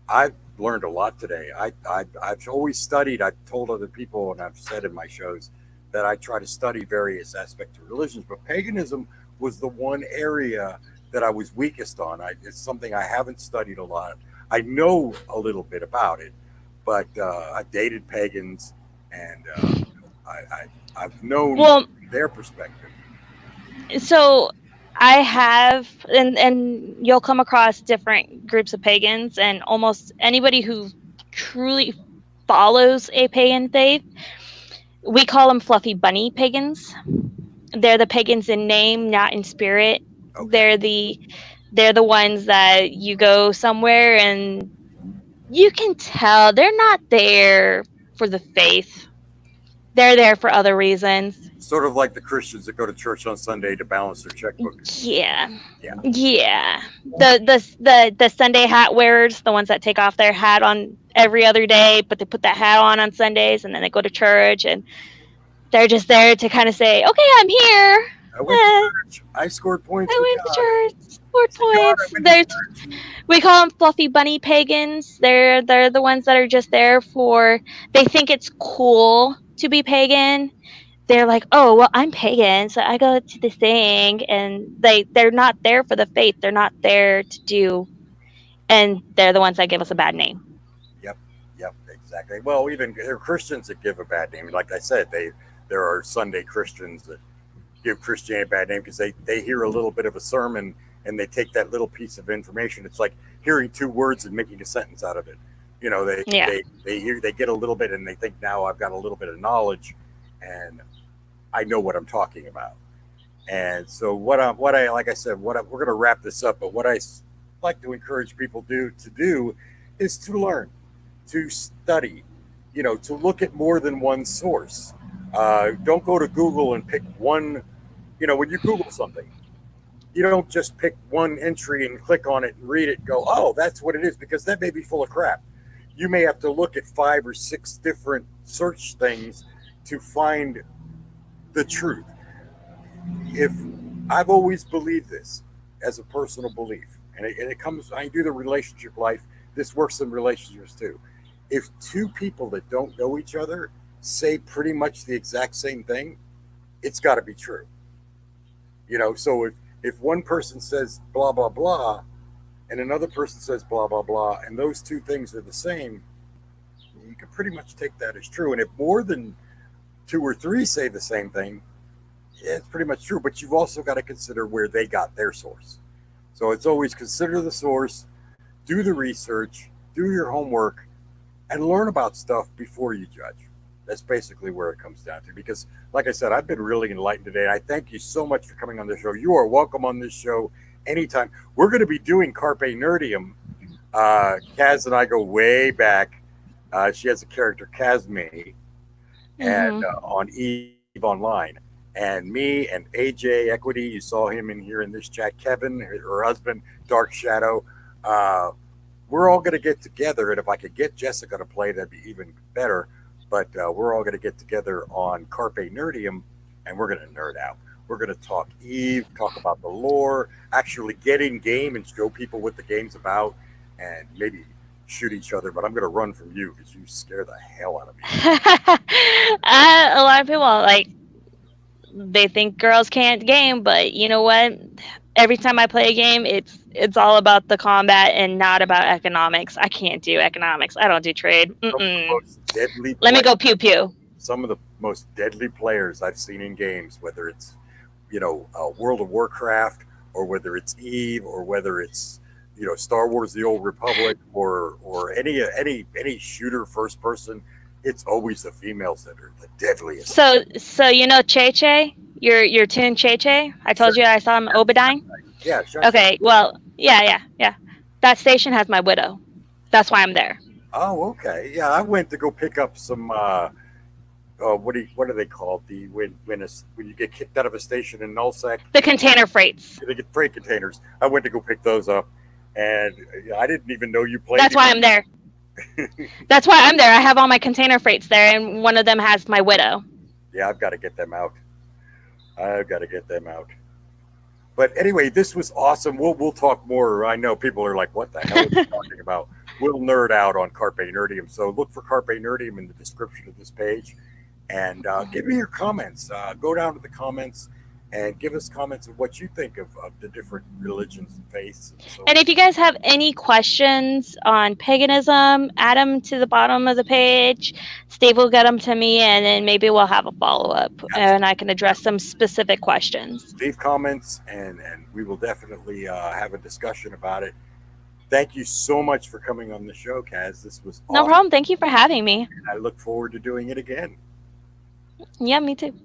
I've learned a lot today. I've always studied. I've told other people, and I've said in my shows that I try to study various aspects of religions, but paganism was the one area that I was weakest on. It's something I haven't studied a lot. I know a little bit about it, but I've dated pagans, and I've known Well, their perspective. so I have, and you'll come across different groups of pagans, and almost anybody who truly follows a pagan faith, we call them fluffy bunny pagans. They're the pagans in name, not in spirit. Okay, They're the ones that you go somewhere and you can tell they're not there for the faith. They're there for other reasons. sort of like the Christians that go to church on Sunday to balance their checkbook. Yeah. Yeah. Yeah. The Sunday hat wearers, the ones that take off their hat on every other day, but they put that hat on Sundays, and then they go to church, and they're just there to kind of say, "Okay, I'm here. I went to Eh, church. I scored points with I went to God. church. Scored I said, God, I points." went to There's church. We call them fluffy bunny pagans. They're the ones that are just there for, they think it's cool to be pagan. They're like, "Oh, well, I'm pagan, so I go to this thing," and they're not there for the faith. They're not there to do, and they're the ones that give us a bad name. Yep, yep, exactly. Well, even there are Christians that give a bad name. Like I said, there are Sunday Christians that give Christianity a bad name because they hear a little bit of a sermon and they take that little piece of information. It's like hearing two words and making a sentence out of it. You know, Yeah. they get a little bit and they think now I've got a little bit of knowledge and I know what I'm talking about. And so what I like I said, we're going to wrap this up. But what I like to encourage people to do is to learn, to study, to look at more than one source. Don't go to Google and pick one. When you Google something, you don't just pick one entry and click on it and read it and go, oh, that's what it is, because that may be full of crap. You may have to look at 5 or 6 different search things to find the truth. If I've always believed this as a personal belief, and it comes, I do the relationship life. This works in relationships too. If two people that don't know each other say pretty much the exact same thing, it's got to be true. So if one person says blah blah blah and another person says blah blah blah and those two things are the same, you can pretty much take that as true. And if more than 2 or 3 say the same thing, yeah, it's pretty much true. But you've also got to consider where they got their source. So it's always consider the source, do the research, do your homework, and learn about stuff before you judge. That's basically where it comes down to. Because, like I said, I've been really enlightened today. I thank you so much for coming on this show. You are welcome on this show anytime. We're going to be doing Carpe Nerdium. Kaz and I go way back. She has a character, Kazme, and Mm-hmm. on Eve Online. And me and AJ Equity, you saw him in here in this chat. Kevin, her husband, Dark Shadow. We're all going to get together, and if I could get Jessica to play, that'd be even better. But we're all going to get together on Carpe Nerdium, and we're going to nerd out. We're going to talk Eve, talk about the lore, actually get in game and show people what the game's about, and maybe shoot each other. But I'm going to run from you because you scare the hell out of me. A lot of people like, they think girls can't game, but you know what? Every time I play a game, it's all about the combat and not about economics. I can't do economics. I don't do trade. Some of the Mm-mm. most deadly Let me players, go pew pew. some of the most deadly players I've seen in games, whether it's World of Warcraft or whether it's Eve or whether it's Star Wars: The Old Republic or any shooter first person, it's always the females that are the deadliest. So you know Che Che, your tune Che Che. I told you I saw him Obadine. Yeah, sure. Okay, well, yeah. That station has my widow. That's why I'm there. Oh, okay. Yeah, I went to go pick up some what are they called? When you get kicked out of a station in nullsec, The container freights. they get freight containers. I went to go pick those up, and I didn't even know you played. That's why I'm there. That's why I'm there. I have all my container freights there, and one of them has my widow. Yeah, I've got to get them out. I've got to get them out. But anyway, this was awesome. We'll talk more. I know people are like, "What the hell are you talking about?" We'll nerd out on Carpe Nerdium. So look for Carpe Nerdium in the description of this page, and give me your comments. Go down to the comments and give us comments of what you think of the different religions and faiths. And if you guys have any questions on paganism, add them to the bottom of the page. Steve will get them to me, and then maybe we'll have a follow-up, and I can address some specific questions. Leave comments, and we will definitely have a discussion about it. Thank you so much for coming on the show, Kaz. This was awesome. No problem. Thank you for having me. And I look forward to doing it again. Yeah, me too.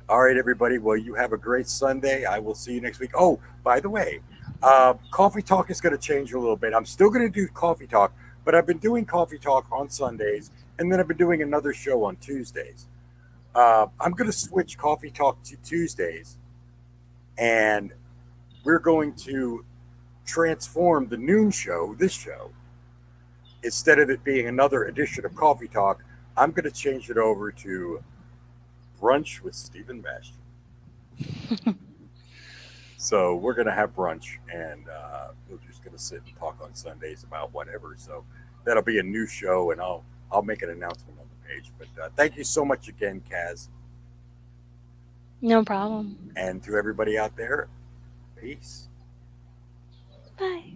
All right, everybody. Well, you have a great Sunday. I will see you next week. Oh, by the way, Coffee Talk is going to change a little bit. I'm still going to do Coffee Talk, but I've been doing Coffee Talk on Sundays, and then I've been doing another show on Tuesdays. I'm going to switch Coffee Talk to Tuesdays, and we're going to transform the noon show, this show. Instead of it being another edition of Coffee Talk, I'm going to change it over to Brunch with Steve and Bastian. So we're going to have brunch, and we're just going to sit and talk on Sundays about whatever. So that'll be a new show, and I'll make an announcement on the page. But thank you so much again, Kaz. No problem. And to everybody out there, peace. Bye.